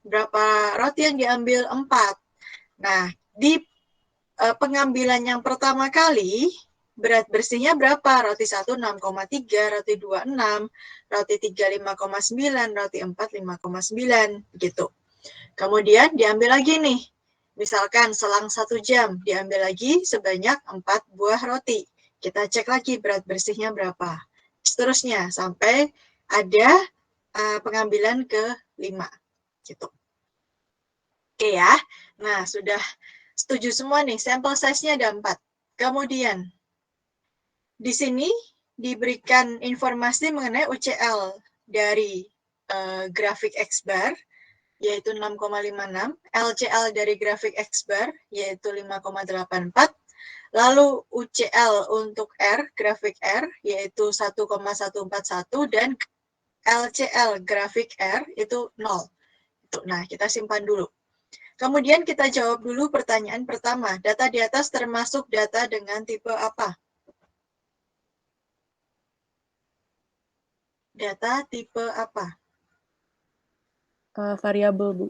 Berapa roti yang diambil? 4. Nah, di pengambilan yang pertama kali, berat bersihnya berapa? Roti 1 6,3, roti 2 6, roti 3 5,9, roti 4 5,9 gitu. Kemudian diambil lagi nih. Misalkan selang 1 jam diambil lagi sebanyak 4 buah roti. Kita cek lagi berat bersihnya berapa. Seterusnya sampai ada pengambilan ke-5 gitu. Oke ya. Nah, sudah setuju semua nih. Sampel size-nya ada 4. Kemudian di sini diberikan informasi mengenai UCL dari grafik X-bar, yaitu 6,56, LCL dari grafik X-bar, yaitu 5,84, lalu UCL untuk R, grafik R, yaitu 1,141, dan LCL grafik R itu 0. Nah, kita simpan dulu. Kemudian kita jawab dulu pertanyaan pertama. Data di atas termasuk data dengan tipe apa? Data tipe apa? Variabel, Bu.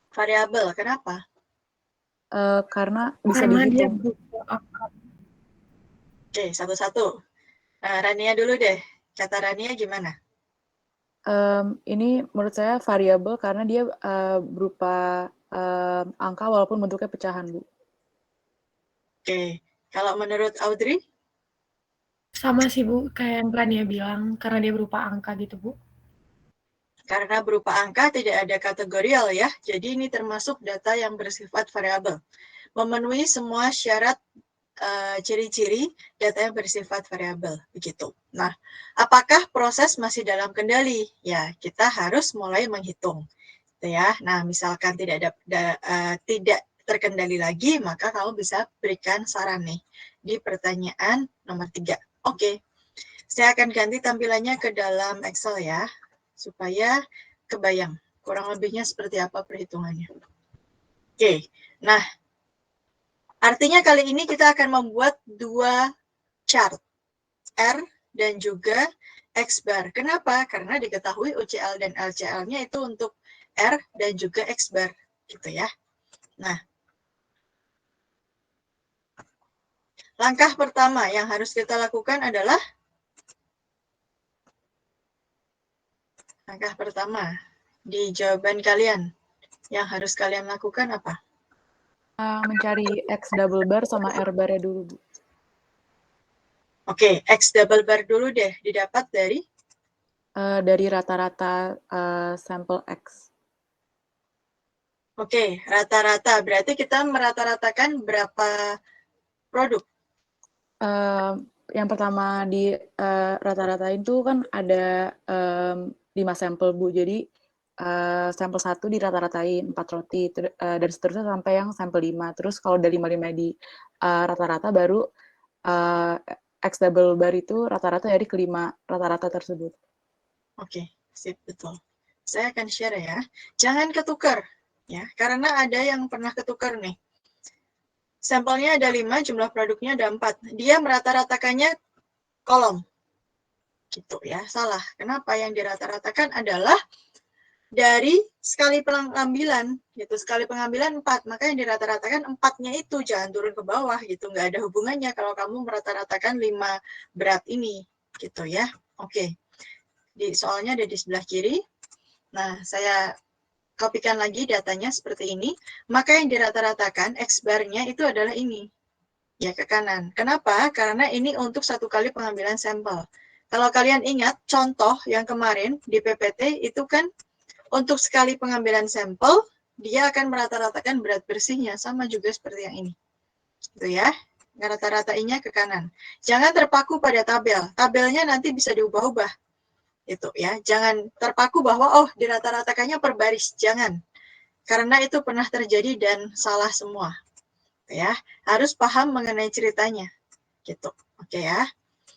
Variabel, kenapa? Karena bisa Karena dia dihitung. berupa angka. Oke, satu-satu. Rania dulu deh. Kata Rania gimana? Ini menurut saya variabel karena dia berupa angka walaupun bentuknya pecahan, Bu. Oke, kalau menurut Audrey? Sama sih Bu, kayak yang Rania bilang, karena dia berupa angka gitu Bu. Karena berupa angka tidak ada kategorial ya, jadi ini termasuk data yang bersifat variabel. Memenuhi semua syarat ciri-ciri data yang bersifat variabel begitu. Nah, apakah proses masih dalam kendali? Ya, kita harus mulai menghitung. Ya, nah misalkan tidak terkendali lagi, maka kamu bisa berikan saran nih di pertanyaan nomor 3. Oke, saya akan ganti tampilannya ke dalam Excel ya, supaya kebayang kurang lebihnya seperti apa perhitungannya. Oke, nah artinya kali ini kita akan membuat 2 chart, R dan juga X-bar. Kenapa? Karena diketahui UCL dan LCL-nya itu untuk R dan juga X-bar, gitu ya. Nah, langkah pertama yang harus kita lakukan adalah langkah pertama di jawaban kalian. Yang harus kalian lakukan apa? Mencari X double bar sama R bar-nya dulu, Bu. Oke, X double bar dulu deh. Didapat dari rata-rata sampel X. Oke, rata-rata. Berarti kita merata-ratakan berapa produk? Yang pertama di rata-ratain tuh kan ada 5 sampel, Bu. Jadi sampel 1 dirata-ratain 4 roti, dan seterusnya sampai yang sampel 5. Terus kalau dari 5-5 di rata-rata baru X double bar itu rata-rata dari kelima rata-rata tersebut. Oke, sip, betul. Saya akan share ya. Jangan ketukar, ya, karena ada yang pernah ketukar nih. Sampelnya ada 5, jumlah produknya ada 4. Dia merata-ratakannya kolom. Gitu ya, salah. Kenapa? Yang dirata-ratakan adalah dari sekali pengambilan, gitu. Sekali pengambilan 4, maka yang dirata-ratakan 4-nya itu, jangan turun ke bawah, gitu. Nggak ada hubungannya kalau kamu merata-ratakan 5 berat ini, gitu ya. Oke, soalnya ada di sebelah kiri. Nah, saya kopikan lagi datanya seperti ini. Maka yang dirata-ratakan, X-bar-nya itu adalah ini, ya, ke kanan. Kenapa? Karena ini untuk 1 kali pengambilan sampel. Kalau kalian ingat, contoh yang kemarin di PPT itu kan untuk sekali pengambilan sampel, dia akan merata-ratakan berat bersihnya, sama juga seperti yang ini. Gitu ya, ngerata-ratainya ke kanan. Jangan terpaku pada tabel. Tabelnya nanti bisa diubah-ubah. Itu ya, jangan terpaku bahwa oh dirata-ratakannya per baris, jangan. Karena itu pernah terjadi dan salah semua. Ya, harus paham mengenai ceritanya. Gitu. Oke ya.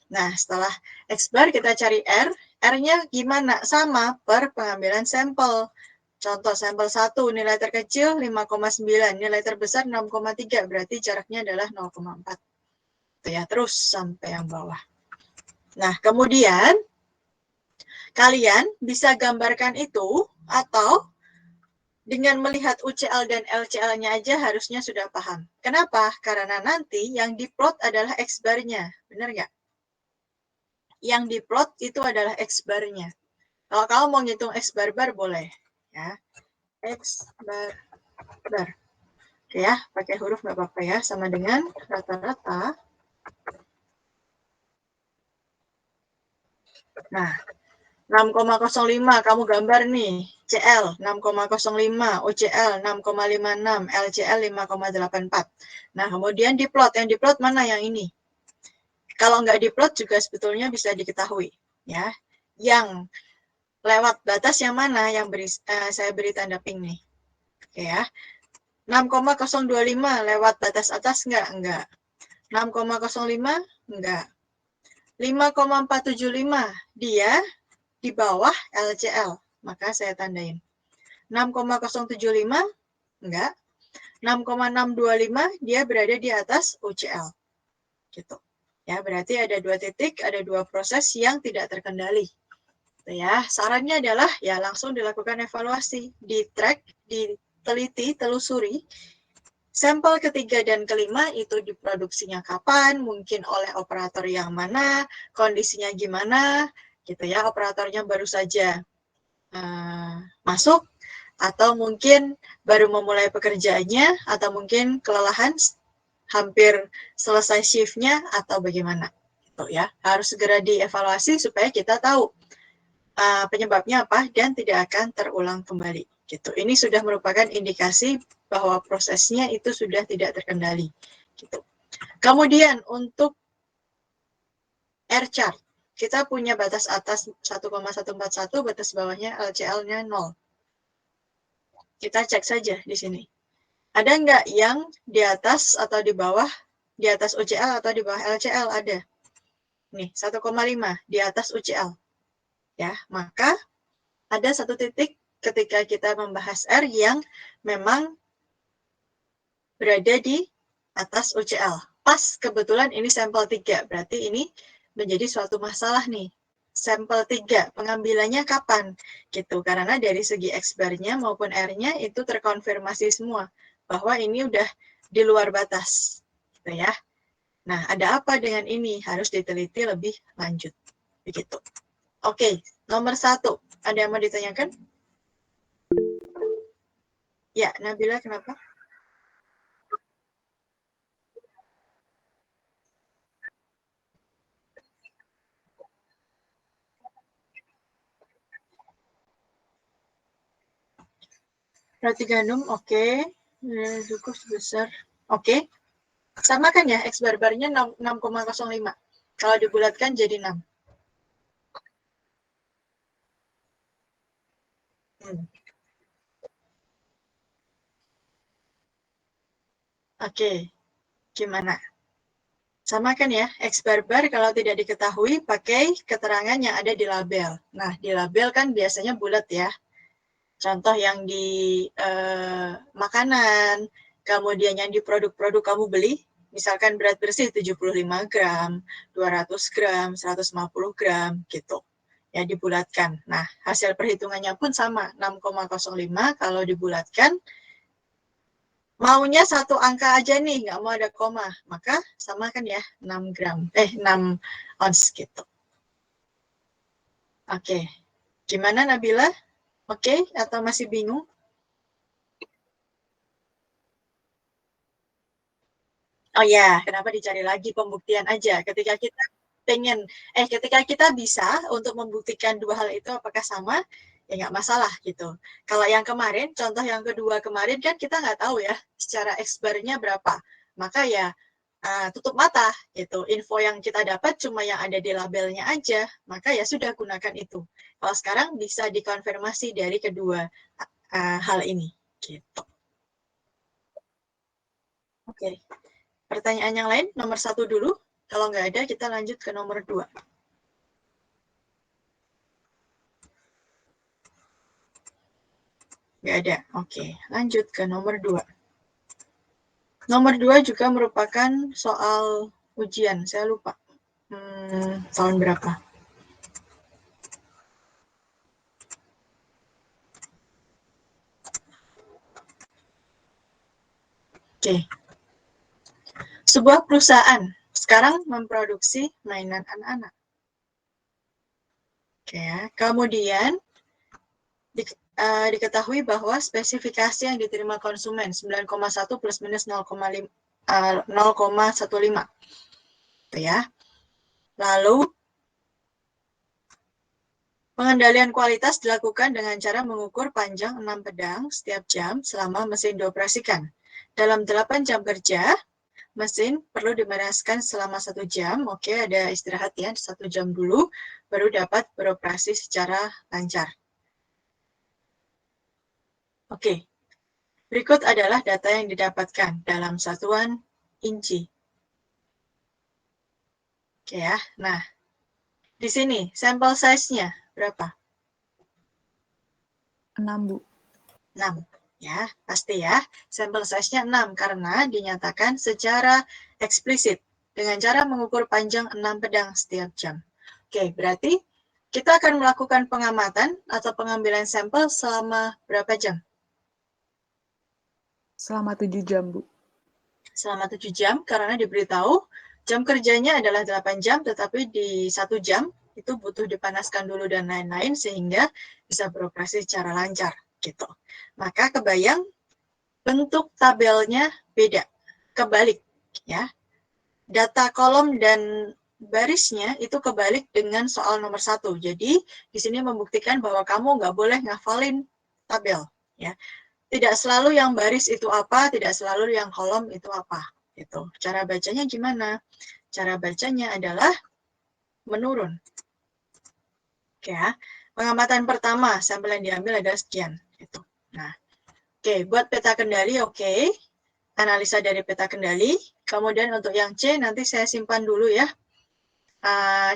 Nah, setelah X-bar kita cari R. R-nya gimana? Sama per pengambilan sampel. Contoh sampel 1, nilai terkecil 5,9, nilai terbesar 6,3, berarti jaraknya adalah 0,4. Itu ya, terus sampai yang bawah. Nah, kemudian kalian bisa gambarkan itu atau Dengan melihat UCL dan LCL-nya aja harusnya sudah paham. Kenapa? Karena nanti yang diplot adalah X-bar-nya. Benar nggak? Yang diplot itu adalah X-bar-nya. Kalau kamu mau ngitung X-bar-bar boleh. Ya. X-bar. Oke ya, pakai huruf nggak apa-apa ya. Sama dengan rata-rata. Nah, 6,05 kamu gambar nih. CL 6,05, OCL 6,56, LCL 5,84. Nah, kemudian diplot. Yang diplot mana yang ini? Kalau nggak diplot juga sebetulnya bisa diketahui. Ya, yang lewat batas yang mana yang saya beri tanda pink nih. Oke ya. 6,025 lewat batas atas enggak. 6,05 enggak. 5,475 dia di bawah LCL, maka saya tandain. 6,075 enggak. 6,625 dia berada di atas UCL. Gitu. Ya, berarti ada 2 titik, ada 2 proses yang tidak terkendali. Ya, sarannya adalah ya langsung dilakukan evaluasi, di track, diteliti, telusuri. Sampel ketiga dan kelima itu diproduksinya kapan, mungkin oleh operator yang mana, kondisinya gimana, gitu ya, operatornya baru saja masuk, atau mungkin baru memulai pekerjaannya, atau mungkin kelelahan, hampir selesai shift-nya, atau bagaimana. Gitu ya, harus segera dievaluasi supaya kita tahu penyebabnya apa dan tidak akan terulang kembali. Gitu. Ini sudah merupakan indikasi bahwa prosesnya itu sudah tidak terkendali. Gitu. Kemudian untuk R-chart, kita punya batas atas 1,141, batas bawahnya LCL-nya 0. Kita cek saja di sini. Ada nggak yang di atas atau di bawah, di atas UCL atau di bawah LCL? Ada. Nih, 1,5 di atas UCL. Ya, maka ada satu titik ketika kita membahas R yang memang berada di atas UCL. Pas kebetulan ini sampel 3, berarti ini menjadi suatu masalah nih. Sampel 3, pengambilannya kapan? Gitu, karena dari segi X-bar-nya maupun R-nya itu terkonfirmasi semua bahwa ini udah di luar batas. Gitu ya. Nah, ada apa dengan ini? Harus diteliti lebih lanjut. Begitu. Oke, nomor 1. Ada yang mau ditanyakan? Ya, Nabila kenapa? Roti gandum, oke. Cukup sebesar. Oke. Sama kan ya, X bar-barnya 6,05. Kalau dibulatkan jadi 6. Oke. Gimana? Sama kan ya, X bar-bar kalau tidak diketahui pakai keterangan yang ada di label. Nah, di label kan biasanya bulat ya. Contoh yang di makanan, kemudian yang di produk-produk kamu beli, misalkan berat bersih 75 gram, 200 gram, 150 gram, gitu. Ya, dibulatkan. Nah, hasil perhitungannya pun sama, 6,05 kalau dibulatkan, maunya satu angka aja nih, nggak mau ada koma. Maka sama kan ya, 6 gram, 6 ons gitu. Oke. Gimana Nabila? Oke, atau masih bingung? Oh ya, kenapa dicari lagi pembuktian aja? Ketika kita bisa untuk membuktikan dua hal itu apakah sama, ya nggak masalah gitu. Kalau yang kemarin, contoh yang kedua kemarin kan kita nggak tahu ya secara X-bar-nya berapa. Maka ya tutup mata gitu. Info yang kita dapat cuma yang ada di labelnya aja. Maka ya sudah gunakan itu. Kalau sekarang bisa dikonfirmasi dari kedua hal ini gitu. Oke. Pertanyaan yang lain, nomor 1 dulu. Kalau nggak ada, kita lanjut ke nomor 2. Nggak ada. Oke, lanjut ke nomor 2. Nomor 2 juga merupakan soal ujian. Saya lupa. Tahun berapa? Oke. Sebuah perusahaan sekarang memproduksi mainan anak-anak. Oke ya. Kemudian diketahui bahwa spesifikasi yang diterima konsumen 9,1 plus minus 0,15. Itu ya. Lalu pengendalian kualitas dilakukan dengan cara mengukur panjang 6 pedang setiap jam selama mesin dioperasikan. Dalam 8 jam kerja, mesin perlu dimanaskan selama 1 jam. Oke, ada istirahat ya, 1 jam dulu, baru dapat beroperasi secara lancar. Oke, berikut adalah data yang didapatkan dalam satuan inci. Oke ya, nah di sini sampel size-nya berapa? 6, Bu. 6. Ya, pasti ya. Sampel size-nya 6 karena dinyatakan secara eksplisit dengan cara mengukur panjang 6 pedang setiap jam. Oke, berarti kita akan melakukan pengamatan atau pengambilan sampel selama berapa jam? Selama 7 jam, Bu. Selama 7 jam karena diberitahu jam kerjanya adalah 8 jam, tetapi di 1 jam itu butuh dipanaskan dulu dan lain-lain sehingga bisa beroperasi secara lancar gitu. Maka kebayang bentuk tabelnya beda, kebalik ya. Data kolom dan barisnya itu kebalik dengan soal nomor 1. Jadi di sini membuktikan bahwa kamu nggak boleh ngafalin tabel ya. Tidak selalu yang baris itu apa, tidak selalu yang kolom itu apa. Gitu. Cara bacanya gimana? Cara bacanya adalah menurun. Oke ya. Pengamatan pertama, sampel yang diambil adalah sekian. Gitu. Nah, oke, buat peta kendali, oke. Analisa dari peta kendali. Kemudian untuk yang C, nanti saya simpan dulu ya.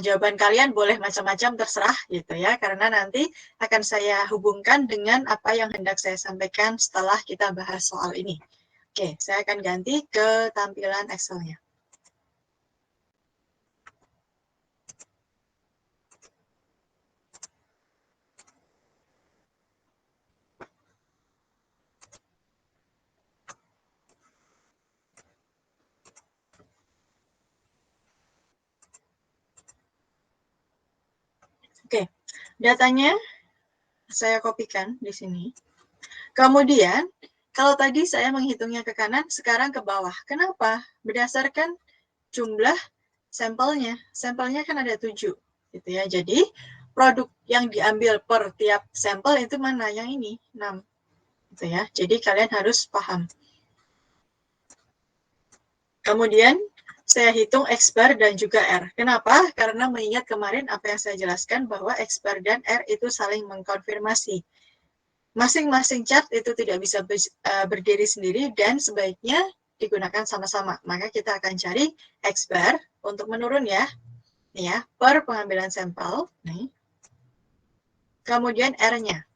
Jawaban kalian boleh macam-macam terserah gitu ya, karena nanti akan saya hubungkan dengan apa yang hendak saya sampaikan setelah kita bahas soal ini. Oke, saya akan ganti ke tampilan Excel-nya. Oke, datanya saya kopikan di sini. Kemudian, kalau tadi saya menghitungnya ke kanan, sekarang ke bawah. Kenapa? Berdasarkan jumlah sampelnya. Sampelnya kan ada 7, gitu ya. Jadi, produk yang diambil per tiap sampel itu mana? Yang ini, 6. Gitu ya. Jadi, kalian harus paham. Kemudian, saya hitung X bar dan juga R. Kenapa? Karena mengingat kemarin apa yang saya jelaskan bahwa X bar dan R itu saling mengkonfirmasi. Masing-masing chart itu tidak bisa berdiri sendiri dan sebaiknya digunakan sama-sama. Maka kita akan cari X bar untuk menurun ya. Nih ya, per pengambilan sampel. Nih. Kemudian R-nya.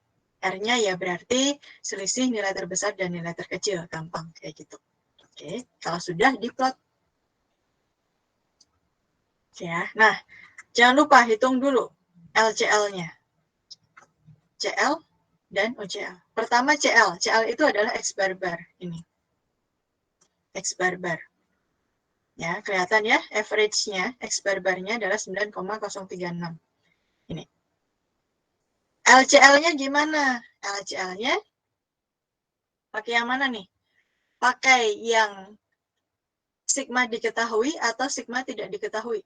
R-nya ya berarti selisih nilai terbesar dan nilai terkecil. Gampang kayak gitu. Oke, kalau sudah diplot. Ya, nah, jangan lupa hitung dulu LCL-nya. CL dan OCL. Pertama CL. CL itu adalah X bar-bar. Ini. X bar-bar. Ya, kelihatan ya, average-nya, X bar-barnya adalah 9,036. Ini. LCL-nya gimana? LCL-nya pakai yang mana nih? Pakai yang sigma diketahui atau sigma tidak diketahui?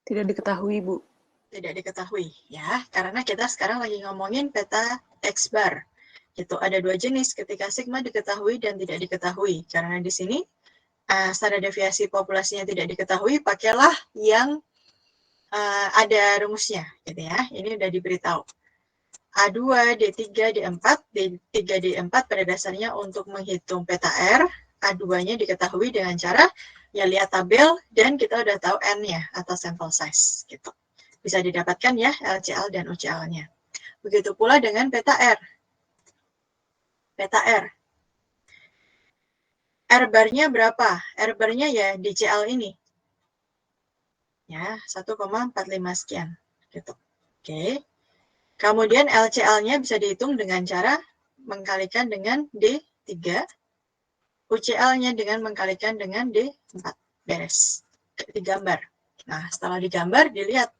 Tidak diketahui, Bu. Tidak diketahui ya, karena kita sekarang lagi ngomongin peta X bar. Itu ada 2 jenis, ketika sigma diketahui dan tidak diketahui. Karena di sini standar deviasi populasinya tidak diketahui, pakailah yang ada rumusnya, gitu ya. Ini udah diberitahu. A2, D3, D4, D3, D4 pada dasarnya untuk menghitung peta R, A2-nya diketahui dengan cara ya lihat tabel dan kita udah tahu N-nya atau sample size gitu. Bisa didapatkan ya LCL dan OCL-nya. Begitu pula dengan peta R. Peta R. R-bar-nya berapa? R-bar-nya ya di CL ini. Ya, 1,45 sekian gitu. Oke. Kemudian LCL-nya bisa dihitung dengan cara mengkalikan dengan D3, UCL-nya dengan mengkalikan dengan D4. Beres. Digambar. Nah, setelah digambar, dilihat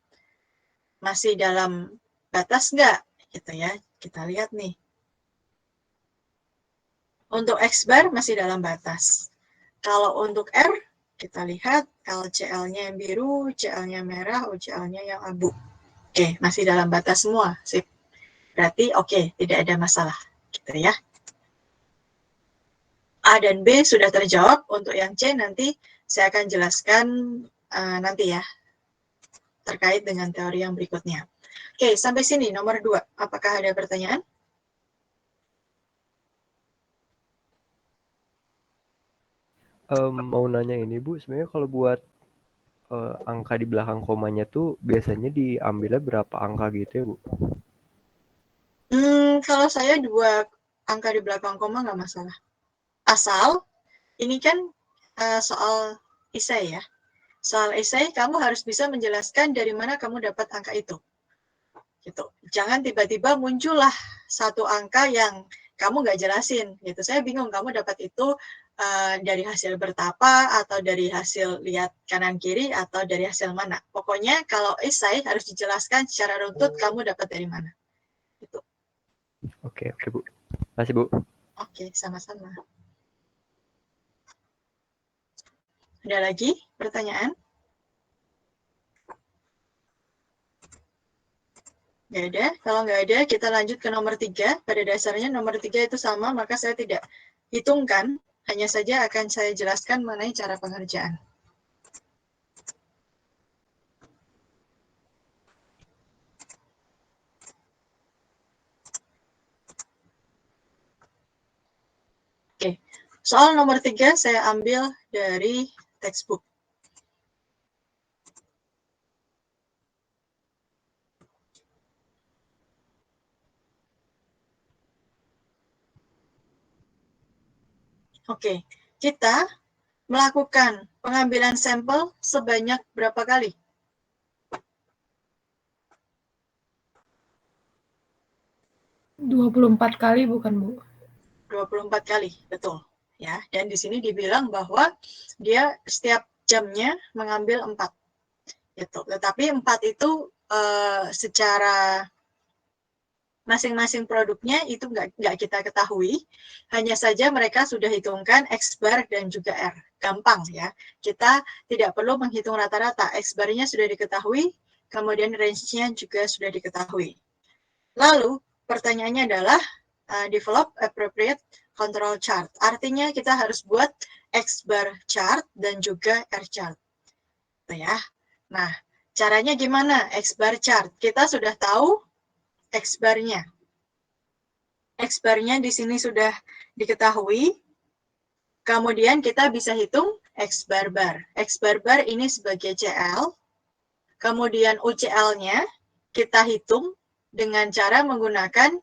masih dalam batas nggak? Gitu ya. Kita lihat nih. Untuk X bar masih dalam batas. Kalau untuk R, kita lihat LCL-nya yang biru, UCL-nya merah, UCL-nya yang abu. Oke, masih dalam batas semua. Sip. Berarti oke, tidak ada masalah. Gitu ya. A dan B sudah terjawab. Untuk yang C nanti saya akan jelaskan nanti ya. Terkait dengan teori yang berikutnya. Oke, sampai sini nomor 2. Apakah ada pertanyaan? Mau nanya ini Bu, sebenarnya kalau buat angka di belakang komanya tuh biasanya diambilnya berapa angka gitu ya Bu? Kalau saya 2 angka di belakang koma nggak masalah. Asal, ini kan soal esai ya. Soal esai, kamu harus bisa menjelaskan dari mana kamu dapat angka itu. Gitu. Jangan tiba-tiba muncullah satu angka yang kamu nggak jelasin. Gitu. Saya bingung kamu dapat itu dari hasil bertapa, atau dari hasil lihat kanan kiri, atau dari hasil mana. Pokoknya kalau esai harus dijelaskan secara runtut kamu dapat dari mana. Gitu. Oke Bu. Makasih Bu. Oke, sama-sama. Ada lagi pertanyaan? Nggak ada. Kalau nggak ada, kita lanjut ke nomor 3. Pada dasarnya nomor 3 itu sama, maka saya tidak hitungkan. Hanya saja akan saya jelaskan mengenai cara pengerjaan. Oke, soal nomor 3 saya ambil dari textbook. Oke, kita melakukan pengambilan sampel sebanyak berapa kali? 24 kali bukan Bu? 24 kali, betul. Ya, dan di sini dibilang bahwa dia setiap jamnya mengambil 4. Gitu. Tetapi 4 itu secara masing-masing produknya itu nggak kita ketahui, hanya saja mereka sudah hitungkan X bar dan juga R. Gampang ya, kita tidak perlu menghitung rata-rata, X bar-nya sudah diketahui, kemudian range-nya juga sudah diketahui. Lalu pertanyaannya adalah develop appropriate control chart. Artinya kita harus buat X bar chart dan juga R chart. Ya. Nah, caranya gimana? X bar chart. Kita sudah tahu X bar-nya. X bar-nya di sini sudah diketahui. Kemudian kita bisa hitung X bar bar. X bar bar ini sebagai CL. Kemudian UCL-nya kita hitung dengan cara menggunakan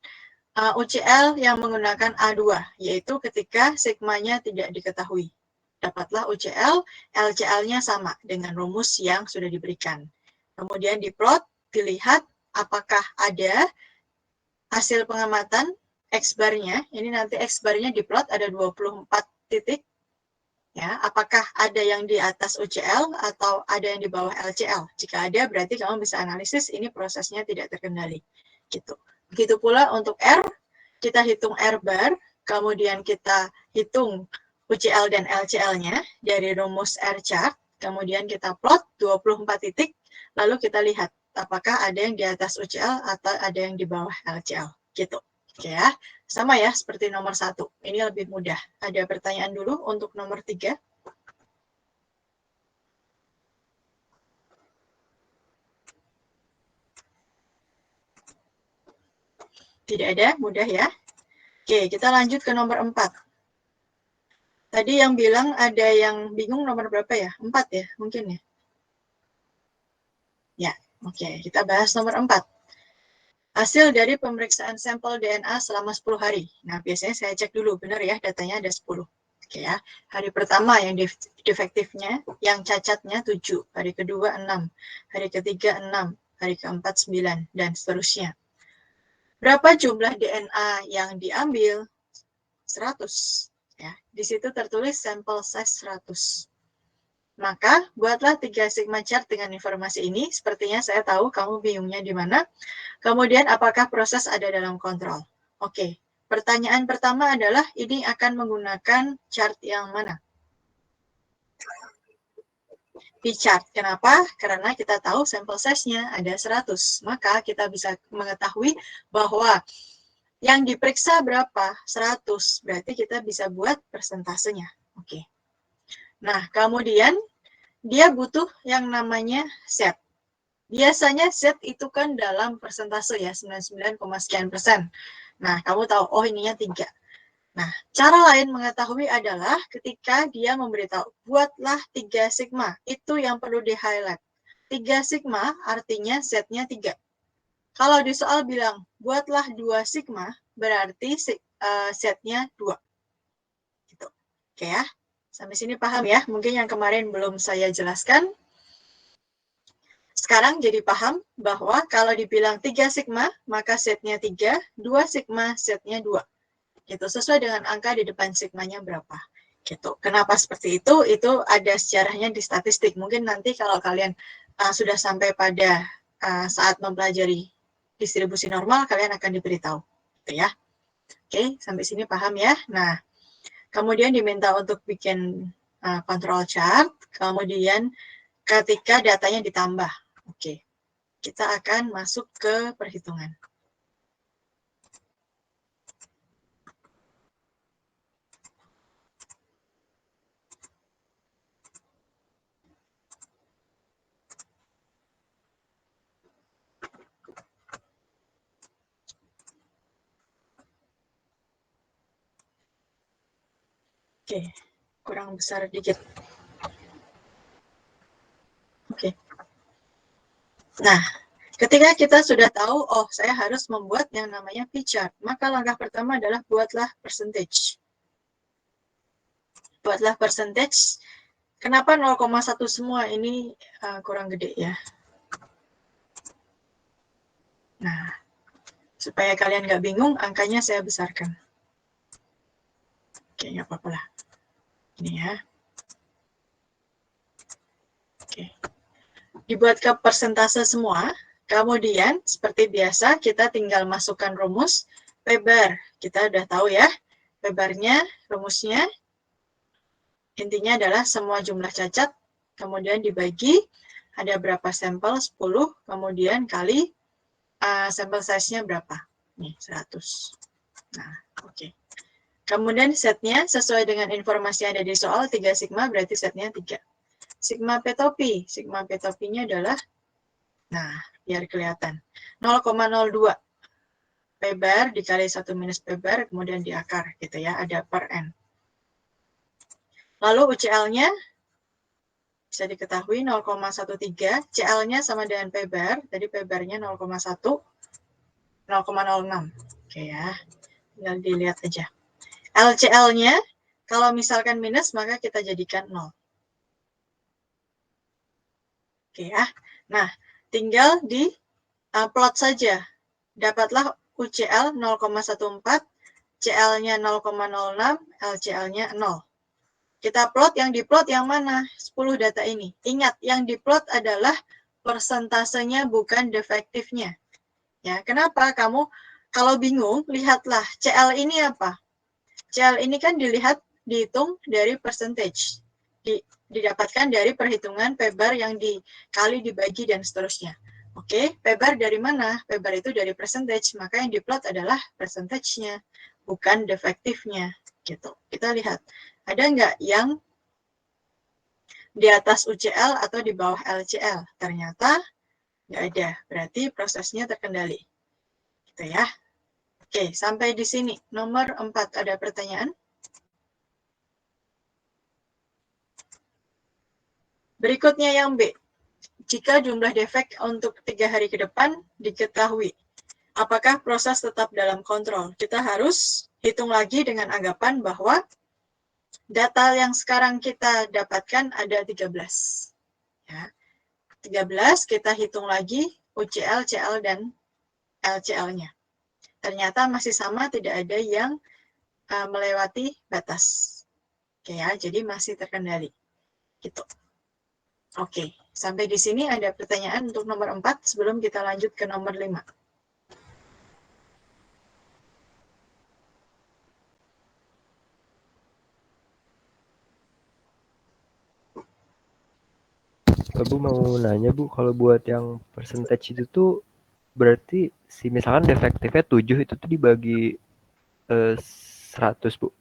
UCL yang menggunakan A2, yaitu ketika sigmanya tidak diketahui. Dapatlah UCL, LCL-nya sama dengan rumus yang sudah diberikan. Kemudian diplot, dilihat apakah ada hasil pengamatan X bar-nya. Ini nanti X bar-nya diplot ada 24 titik. Ya, apakah ada yang di atas UCL atau ada yang di bawah LCL? Jika ada, berarti kamu bisa analisis ini prosesnya tidak terkendali. Gitu. Begitu pula untuk R, kita hitung R bar, kemudian kita hitung UCL dan LCL-nya dari rumus R chart, kemudian kita plot 24 titik, lalu kita lihat apakah ada yang di atas UCL atau ada yang di bawah LCL. Gitu. Oke ya, sama ya seperti nomor 1. Ini lebih mudah. Ada pertanyaan dulu untuk nomor 3? Tidak ada, mudah ya. Oke, kita lanjut ke nomor 4. Tadi yang bilang ada yang bingung nomor berapa ya? 4 ya, mungkin ya? Ya, oke. Kita bahas nomor 4. Hasil dari pemeriksaan sampel DNA selama 10 hari. Nah, biasanya saya cek dulu, benar ya, datanya ada 10. Oke ya, hari pertama yang defektifnya, yang cacatnya 7, hari kedua 6, hari ketiga 6, hari keempat 9, dan seterusnya. Berapa jumlah DNA yang diambil? 100. Ya, di situ tertulis sample size 100. Maka, buatlah 3 sigma chart dengan informasi ini. Sepertinya saya tahu kamu bingungnya di mana. Kemudian, apakah proses ada dalam kontrol? Oke, pertanyaan pertama adalah, ini akan menggunakan chart yang mana? P-chart. Kenapa? Karena kita tahu sampel size-nya ada 100. Maka kita bisa mengetahui bahwa yang diperiksa berapa? 100. Berarti kita bisa buat persentasenya. Oke. Nah, kemudian dia butuh yang namanya set. Biasanya set itu kan dalam persentase ya, 99, sekian persen. Nah, kamu tahu, oh ininya 3. Nah, cara lain mengetahui adalah ketika dia memberitahu, buatlah 3 sigma. Itu yang perlu di-highlight. 3 sigma artinya setnya 3. Kalau di soal bilang, buatlah 2 sigma, berarti setnya 2. Gitu. Oke ya, sampai sini paham ya? Mungkin yang kemarin belum saya jelaskan. Sekarang jadi paham bahwa kalau dibilang 3 sigma, maka setnya 3, 2 sigma, setnya 2. Gitu, sesuai dengan angka di depan sigmanya berapa. Gitu. Kenapa seperti itu? Itu ada sejarahnya di statistik. Mungkin nanti kalau kalian sudah sampai pada saat mempelajari distribusi normal, kalian akan diberitahu. Gitu ya. Oke, sampai sini paham ya? Nah, kemudian diminta untuk bikin control chart, kemudian ketika datanya ditambah. Oke, kita akan masuk ke perhitungan. Oke, kurang besar dikit. Oke. Nah, ketika kita sudah tahu, oh saya harus membuat yang namanya P-chart, maka langkah pertama adalah buatlah percentage. Buatlah percentage. Kenapa 0,1 semua? Ini kurang gede ya. Nah, supaya kalian nggak bingung, angkanya saya besarkan. Oke, nggak apa-apa lah. Ini ya. Oke. Dibuat ke persentase semua. Kemudian, seperti biasa, kita tinggal masukkan rumus P-bar. Kita udah tahu ya. P-barnya, rumusnya, intinya adalah semua jumlah cacat, kemudian dibagi, ada berapa sampel, 10, kemudian kali sampel size-nya berapa. Nih, 100. Nah, oke. Kemudian setnya sesuai dengan informasi yang ada di soal 3 sigma berarti setnya 3. Sigma P topi. Sigma P topinya adalah, nah biar kelihatan, 0,02. P bar dikali 1 minus P bar kemudian di akar gitu ya, ada per N. Lalu UCL-nya bisa diketahui 0,13. CL-nya sama dengan P bar, tadi P bar-nya 0,1, 0,06. Oke ya, tinggal dilihat aja. LCL-nya, kalau misalkan minus, maka kita jadikan 0. Oke ya. Nah, tinggal di plot saja. Dapatlah UCL 0,14, CL-nya 0,06, LCL-nya 0. Kita plot, yang diplot yang mana? 10 data ini. Ingat, yang diplot adalah persentasenya, bukan defektifnya. Ya, kenapa? Kamu kalau bingung, lihatlah CL ini apa? CL ini kan dihitung dari percentage. Didapatkan dari perhitungan P-bar yang dikali, dibagi, dan seterusnya. Oke, P-bar dari mana? P-bar itu dari percentage, maka yang diplot adalah percentage-nya, bukan defektifnya. Gitu. Kita lihat, ada nggak yang di atas UCL atau di bawah LCL? Ternyata nggak ada, berarti prosesnya terkendali. Gitu ya. Oke, sampai di sini. Nomor 4, ada pertanyaan? Berikutnya yang B. Jika jumlah defek untuk 3 hari ke depan diketahui, apakah proses tetap dalam kontrol? Kita harus hitung lagi dengan anggapan bahwa data yang sekarang kita dapatkan ada 13. Ya. 13, kita hitung lagi UCL, CL, dan LCL-nya. Ternyata masih sama, tidak ada yang melewati batas. Oke ya, jadi masih terkendali. Gitu. Oke, sampai di sini ada pertanyaan untuk nomor 4 sebelum kita lanjut ke nomor 5. Bu mau nanya Bu, kalau buat yang percentage itu tuh berarti misalkan defektifnya 7 itu tuh dibagi 100 Bu.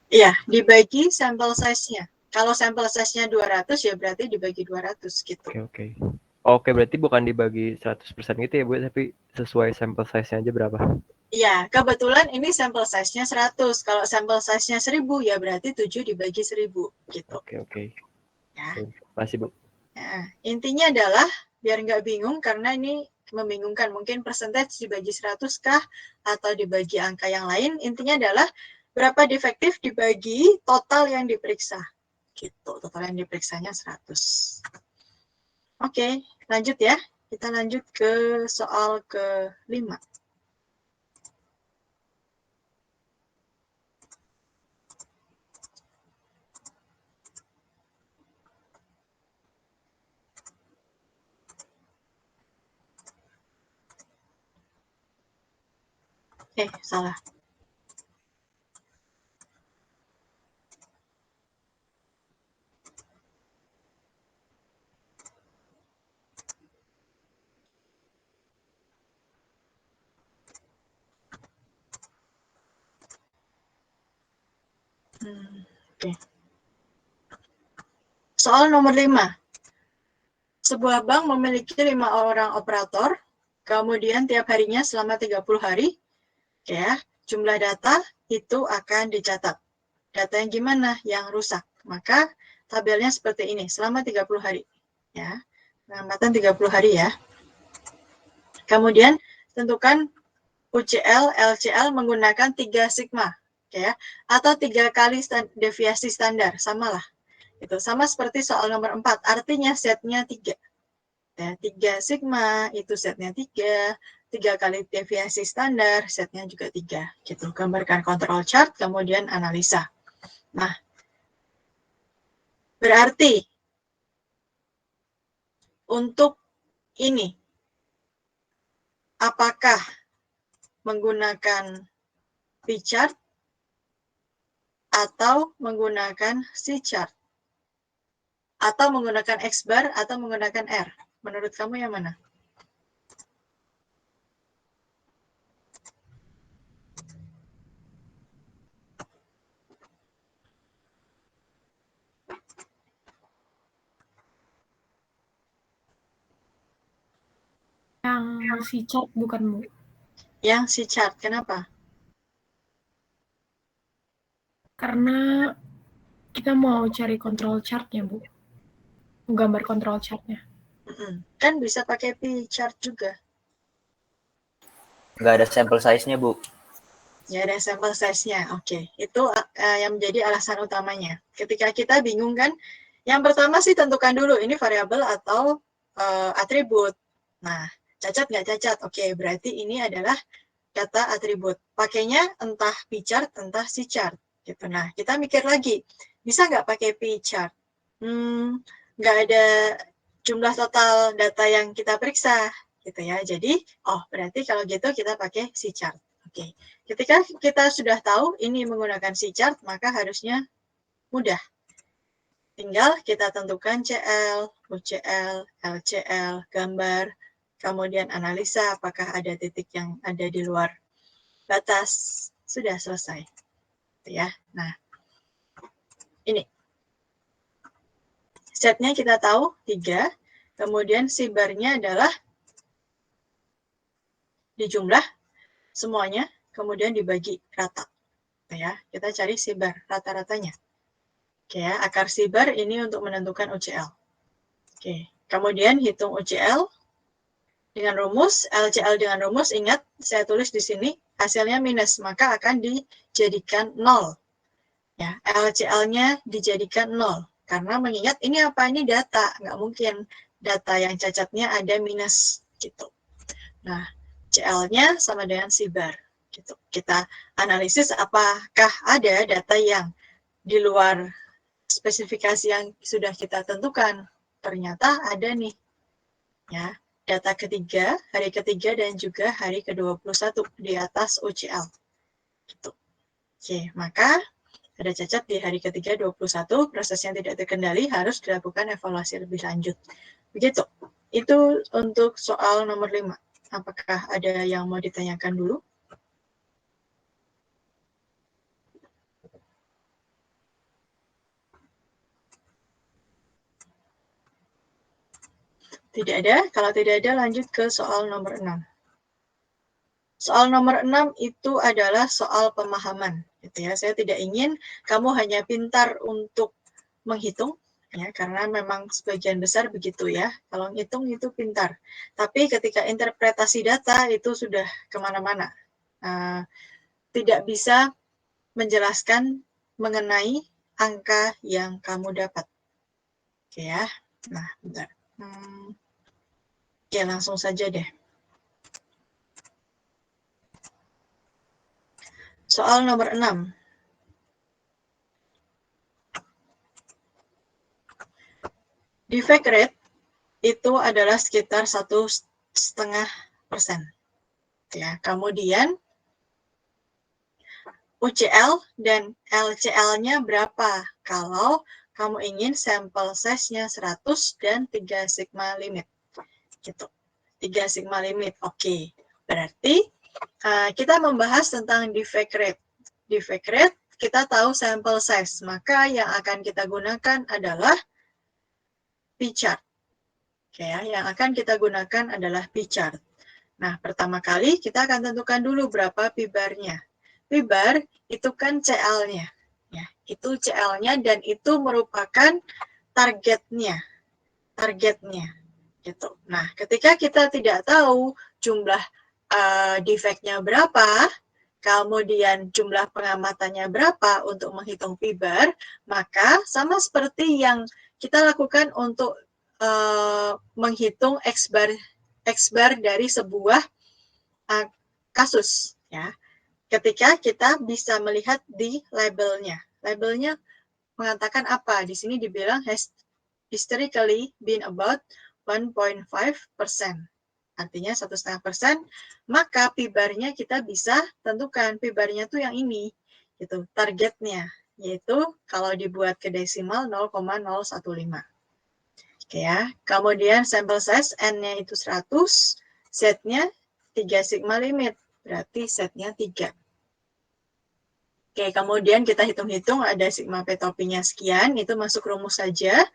Iya, dibagi sampel size-nya. Kalau sampel size-nya 200 ya berarti dibagi 200 gitu. Oke. Oke, berarti bukan dibagi 100% gitu ya Bu, tapi sesuai sampel size-nya aja berapa? Iya, kebetulan ini sampel size-nya 100. Kalau sampel size-nya 1000 ya berarti 7 dibagi 1000 gitu. Oke. Ya. Masih Bu. Nah, intinya adalah biar nggak bingung karena ini membingungkan. Mungkin percentage dibagi 100 kah atau dibagi angka yang lain. Intinya adalah berapa defektif dibagi total yang diperiksa. Gitu, total yang diperiksanya 100. Oke, lanjut ya. Kita lanjut ke soal ke-5. Salah. Oke. Soal nomor 5. Sebuah bank memiliki 5 orang operator, kemudian tiap harinya selama 30 hari, ya, jumlah data itu akan dicatat. Data yang gimana? Yang rusak. Maka tabelnya seperti ini, selama 30 hari. Ya, pengamatan 30 hari ya. Kemudian tentukan UCL, LCL menggunakan 3 sigma, ya, atau 3 kali deviasi standar, samalah. Itu sama seperti soal nomor 4, artinya setnya 3. Ya, 3 sigma itu setnya 3, 3 kali deviasi standar, setnya juga 3. Gitu. Gambarkan control chart, kemudian analisa. Nah, berarti untuk ini, apakah menggunakan P-chart atau menggunakan C-chart? Atau menggunakan X-bar atau menggunakan R? Menurut kamu yang mana? Yang si chart bukan Bu. Yang C-chart, kenapa? Karena kita mau cari control chart-nya Bu. Gambar control chart-nya. Kan bisa pakai P-chart juga. Nggak ada sampel size-nya, Bu. Ya, ada sampel size-nya. Oke, itu yang menjadi alasan utamanya. Ketika kita bingung kan, yang pertama sih tentukan dulu ini variabel atau atribut. Nah, cacat nggak cacat? Oke, berarti ini adalah data atribut. Pakainya entah P-chart, entah C-chart. Gitu. Nah, kita mikir lagi, bisa nggak pakai P-chart? Nggak ada jumlah total data yang kita periksa. Gitu ya. Jadi, berarti kalau gitu kita pakai C-chart. Oke, ketika kita sudah tahu ini menggunakan C-chart, maka harusnya mudah. Tinggal kita tentukan CL, UCL, LCL, gambar, kemudian analisa apakah ada titik yang ada di luar batas. Sudah selesai. Ya. Nah, ini. Setnya kita tahu 3, kemudian si barnya adalah dijumlah semuanya, kemudian dibagi rata. Ya, kita cari si bar rata-ratanya. Oke ya, akar si bar ini untuk menentukan UCL. Oke, kemudian hitung UCL dengan rumus, LCL dengan rumus, ingat saya tulis di sini, hasilnya minus, maka akan dijadikan 0. Ya, LCL-nya dijadikan 0. Karena mengingat ini apa? Ini data, nggak mungkin data yang cacatnya ada minus. Gitu. Nah, UCL-nya sama dengan C-bar. Gitu. Kita analisis apakah ada data yang di luar spesifikasi yang sudah kita tentukan. Ternyata ada nih. Ya, data ketiga, hari ketiga dan juga hari ke-21 di atas UCL. Gitu. Oke, maka ada cacat di hari ketiga 21, proses yang tidak terkendali harus dilakukan evaluasi lebih lanjut. Begitu. Itu untuk soal nomor 5. Apakah ada yang mau ditanyakan dulu? Tidak ada. Kalau tidak ada, lanjut ke soal nomor 6. Soal nomor 6 itu adalah soal pemahaman. Gitu ya. Saya tidak ingin kamu hanya pintar untuk menghitung, ya, karena memang sebagian besar begitu ya. Kalau ngitung itu pintar. Tapi ketika interpretasi data itu sudah kemana-mana. Tidak bisa menjelaskan mengenai angka yang kamu dapat. Oke ya. Nah, bentar. Oke, langsung saja deh. Soal nomor 6. Defect rate itu adalah sekitar 1,5%. Ya, kemudian UCL dan LCL-nya berapa kalau kamu ingin sampel size-nya 100 dan 3 sigma limit. Gitu. 3 sigma limit. Oke. Berarti kita membahas tentang defect rate. Defect rate kita tahu sampel size, maka yang akan kita gunakan adalah P-chart. Oke ya, yang akan kita gunakan adalah P-chart. Nah, pertama kali kita akan tentukan dulu berapa P-bar-nya. P-bar itu kan CL-nya. Ya, itu CL-nya dan itu merupakan targetnya. Gitu. Nah, ketika kita tidak tahu jumlah defect-nya berapa, kemudian jumlah pengamatannya berapa untuk menghitung P-bar, maka sama seperti yang kita lakukan untuk menghitung X-bar dari sebuah kasus. Ya. Ketika kita bisa melihat di labelnya. Labelnya mengatakan apa? Di sini dibilang has historically been about 1.5%. Artinya 1,5%, maka P-bar-nya kita bisa tentukan. P-bar-nya tuh yang ini, gitu, targetnya, yaitu kalau dibuat ke desimal 0,015. Oke ya, kemudian sampel size N-nya itu 100, Z-nya 3 sigma limit, berarti Z-nya 3. Oke, kemudian kita hitung-hitung ada sigma P-topinya sekian, itu masuk rumus saja.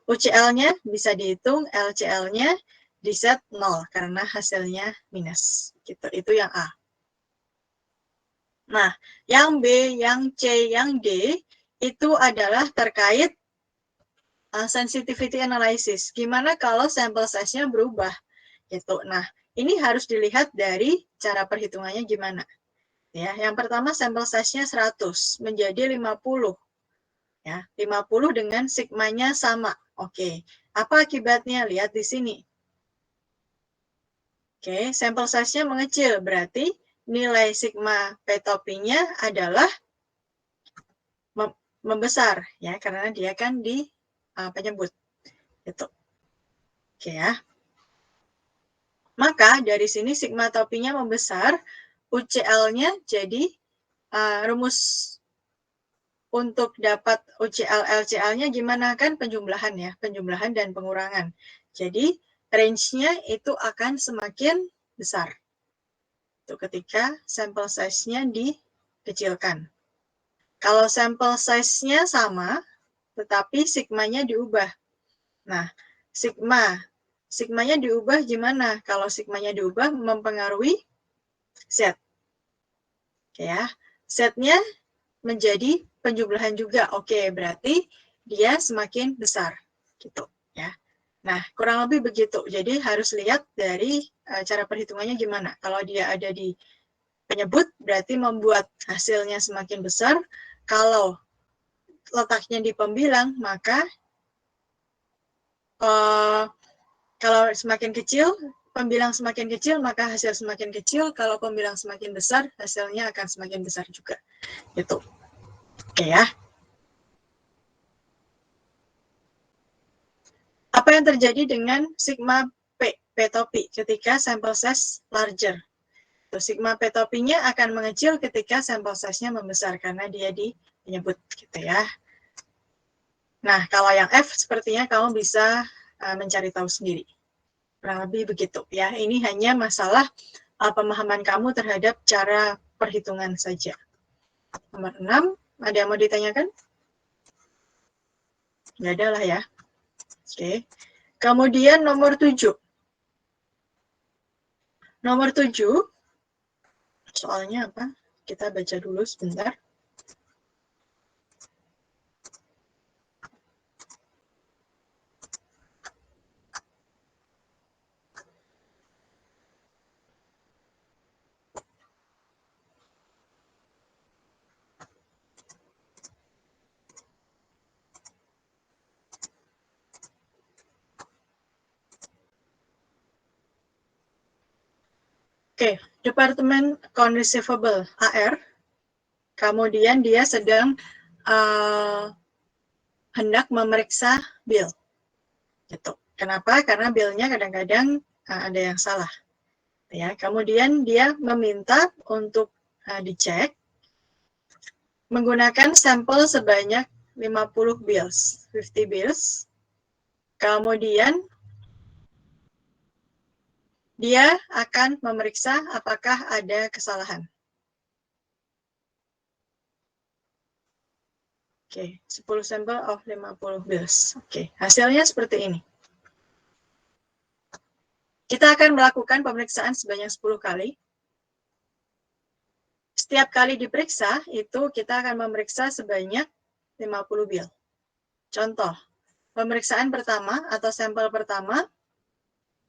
UCL-nya bisa dihitung, LCL-nya di set 0 karena hasilnya minus. Gitu. Itu yang A. Nah, yang B, yang C, yang D itu adalah terkait sensitivity analysis. Gimana kalau sampel size-nya berubah? Gitu. Nah, ini harus dilihat dari cara perhitungannya gimana. Ya, yang pertama sampel size-nya 100 menjadi 50. Ya, 50 dengan sigmanya sama. Oke. Apa akibatnya? Lihat di sini. Oke, sampel size-nya mengecil, berarti nilai sigma P-topinya adalah membesar, ya, karena dia kan di penyebut. Gitu. Oke ya. Maka dari sini sigma topinya membesar, UCL-nya jadi rumus untuk dapat UCL LCL-nya gimana kan penjumlahan ya, penjumlahan dan pengurangan. Jadi range-nya itu akan semakin besar. Itu ketika sampel size-nya dikecilkan. Kalau sampel size-nya sama, tetapi sigmanya diubah. Nah, sigmanya diubah gimana? Kalau sigmanya diubah mempengaruhi Z. Oke ya, Z-nya menjadi penjumlahan juga. Oke, berarti dia semakin besar. Gitu ya. Nah, kurang lebih begitu. Jadi harus lihat dari cara perhitungannya gimana. Kalau dia ada di penyebut, berarti membuat hasilnya semakin besar. Kalau letaknya di pembilang, maka kalau semakin kecil, pembilang semakin kecil, maka hasil semakin kecil. Kalau pembilang semakin besar, hasilnya akan semakin besar juga. Gitu. Oke ya. Apa yang terjadi dengan sigma P, P topi, ketika sample size larger? Sigma P topinya akan mengecil ketika sample size-nya membesar, karena dia menyebut gitu ya. Nah, kalau yang F, sepertinya kamu bisa mencari tahu sendiri. Kurang lebih begitu ya. Ini hanya masalah pemahaman kamu terhadap cara perhitungan saja. Nomor 6, ada yang mau ditanyakan? Nggak ada lah ya. Oke. Kemudian nomor 7. Nomor 7, soalnya apa? Kita baca dulu sebentar. Oke, Departemen Account Receivable AR, kemudian dia sedang hendak memeriksa bill. Gitu. Kenapa? Karena billnya kadang-kadang ada yang salah. Ya, kemudian dia meminta untuk dicek menggunakan sampel sebanyak 50 bills, 50 bills. Kemudian dia akan memeriksa apakah ada kesalahan. Oke, 10 sampel of 50 bills. Oke, hasilnya seperti ini. Kita akan melakukan pemeriksaan sebanyak 10 kali. Setiap kali diperiksa, itu kita akan memeriksa sebanyak 50 bill. Contoh, pemeriksaan pertama atau sampel pertama,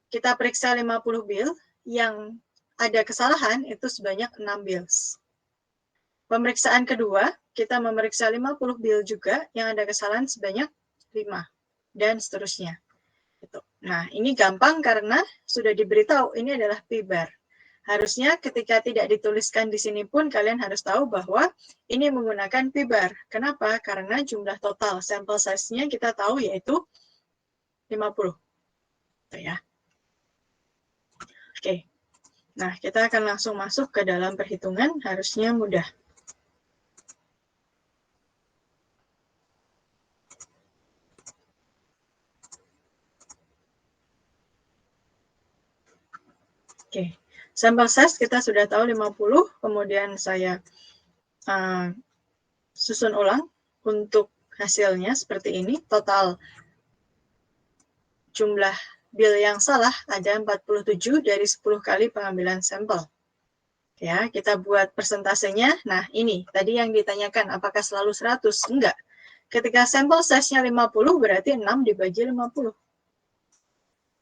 kita periksa 50 bill, yang ada kesalahan itu sebanyak 6 bills. Pemeriksaan kedua, kita memeriksa 50 bill juga, yang ada kesalahan sebanyak 5, dan seterusnya. Nah, ini gampang karena sudah diberitahu, ini adalah P-bar. Harusnya ketika tidak dituliskan di sini pun, kalian harus tahu bahwa ini menggunakan P-bar. Kenapa? Karena jumlah total sampel size-nya kita tahu yaitu 50. Gitu ya. Oke. Nah, kita akan langsung masuk ke dalam perhitungan, harusnya mudah. Oke. Sampel size kita sudah tahu 50, kemudian saya susun ulang untuk hasilnya seperti ini. Total jumlah bill yang salah ada 47 dari 10 kali pengambilan sampel. Ya, kita buat persentasenya. Nah, ini tadi yang ditanyakan, apakah selalu 100? Enggak. Ketika sampel size-nya 50, berarti 6 dibagi 50.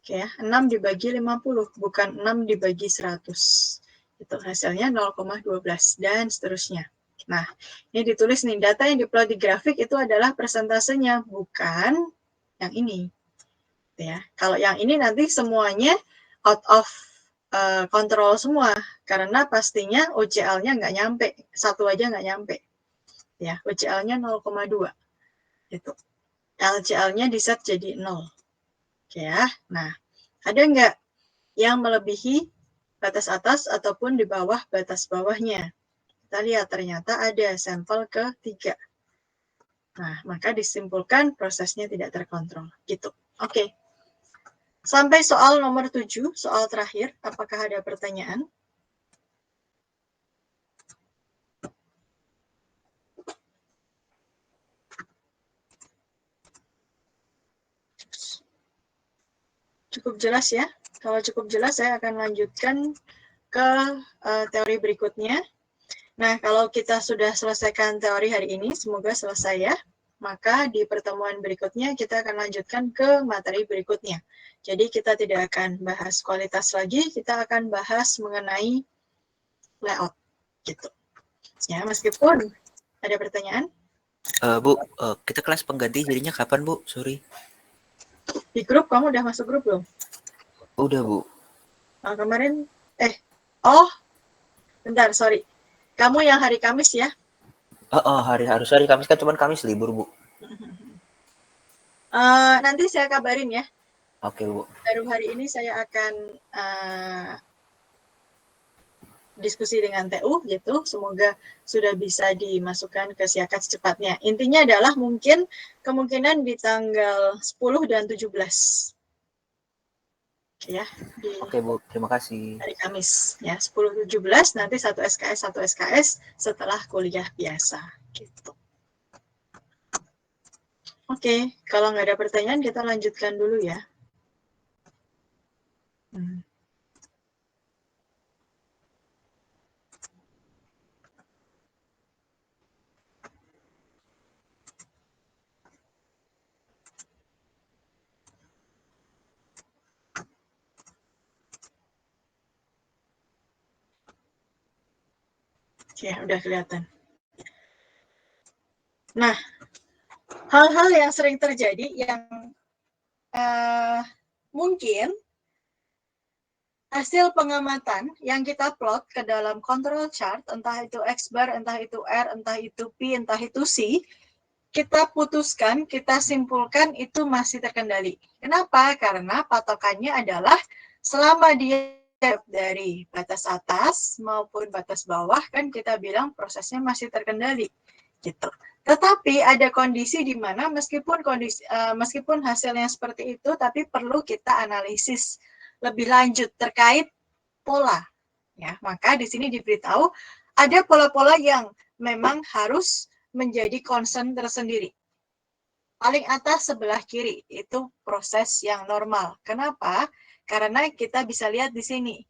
Oke ya, 6 dibagi 50, bukan 6 dibagi 100. Itu hasilnya 0,12 dan seterusnya. Nah, ini ditulis nih, data yang diplot di grafik itu adalah persentasenya, bukan yang ini. Ya, kalau yang ini nanti semuanya out of control semua, karena pastinya OCL-nya nggak nyampe, satu aja nggak nyampe. Ya, OCL-nya 0,2. Itu. LCL-nya di set jadi 0. Oke ya, nah ada nggak yang melebihi batas atas ataupun di bawah batas bawahnya? Kita lihat ternyata ada sampel ke-3. Nah, maka disimpulkan prosesnya tidak terkontrol. Gitu. Oke. Sampai soal nomor 7, soal terakhir. Apakah ada pertanyaan? Cukup jelas ya. Kalau cukup jelas, saya akan lanjutkan ke teori berikutnya. Nah, kalau kita sudah selesaikan teori hari ini, semoga selesai ya. Maka di pertemuan berikutnya kita akan lanjutkan ke materi berikutnya. Jadi kita tidak akan bahas kualitas lagi, kita akan bahas mengenai layout. Gitu. Ya, meskipun ada pertanyaan. Bu, kita kelas pengganti jadinya kapan, Bu? Sorry. Di grup, kamu udah masuk grup belum? Udah, Bu. Kemarin, oh, bentar, sorry. Kamu yang hari Kamis ya? Hari Kamis kan, cuman Kamis libur, Bu. Nanti saya kabarin ya. Oke, Bu. Baru hari ini saya akan diskusi dengan TU gitu. Semoga sudah bisa dimasukkan ke siakat secepatnya. Intinya adalah mungkin kemungkinan di tanggal 10 dan 17. Ya, di Oke, Bu. Terima kasih. hari Kamis ya, 10-17 nanti satu SKS setelah kuliah biasa gitu. Oke, kalau nggak ada pertanyaan kita lanjutkan dulu ya. Ya, udah kelihatan. Nah, hal-hal yang sering terjadi yang mungkin hasil pengamatan yang kita plot ke dalam control chart, entah itu X bar, entah itu R, entah itu P, entah itu C, kita putuskan, kita simpulkan itu masih terkendali. Kenapa? Karena patokannya adalah selama dia dari batas atas maupun batas bawah, kan kita bilang prosesnya masih terkendali. Gitu. Tetapi ada kondisi di mana meskipun hasilnya seperti itu, tapi perlu kita analisis lebih lanjut terkait pola. Ya, maka di sini diberitahu ada pola-pola yang memang harus menjadi concern tersendiri. Paling atas sebelah kiri itu proses yang normal. Kenapa? Karena kita bisa lihat di sini.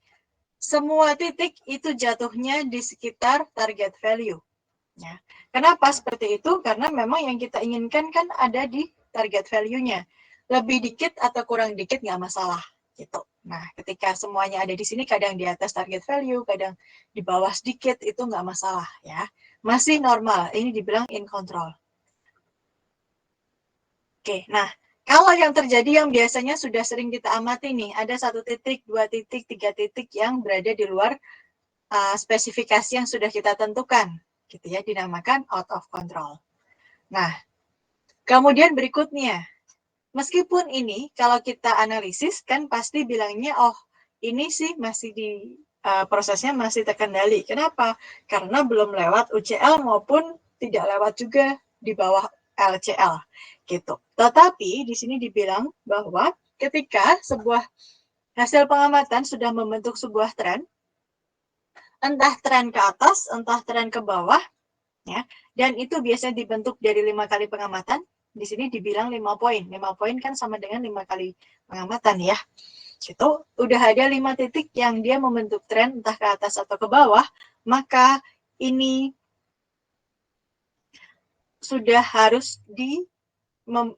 Semua titik itu jatuhnya di sekitar target value. Ya. Kenapa seperti itu? Karena memang yang kita inginkan kan ada di target value-nya. Lebih dikit atau kurang dikit nggak masalah. Gitu. Nah, ketika semuanya ada di sini, kadang di atas target value, kadang di bawah sedikit, itu nggak masalah. Ya. Masih normal. Ini dibilang in control. Oke, nah kalau yang terjadi yang biasanya sudah sering kita amati nih, ada 1 titik, 2 titik, 3 titik yang berada di luar spesifikasi yang sudah kita tentukan, gitu ya, dinamakan out of control. Nah, kemudian berikutnya, meskipun ini kalau kita analisis kan pasti bilangnya, oh ini sih masih di prosesnya masih terkendali. Kenapa? Karena belum lewat UCL maupun tidak lewat juga di bawah LCL. Gitu. Tetapi di sini dibilang bahwa ketika sebuah hasil pengamatan sudah membentuk sebuah tren, entah tren ke atas, entah tren ke bawah, ya, dan itu biasanya dibentuk dari 5 kali pengamatan. Di sini dibilang 5 poin. 5 poin kan sama dengan 5 kali pengamatan ya. Itu udah ada 5 titik yang dia membentuk tren entah ke atas atau ke bawah, maka ini sudah harus dibuat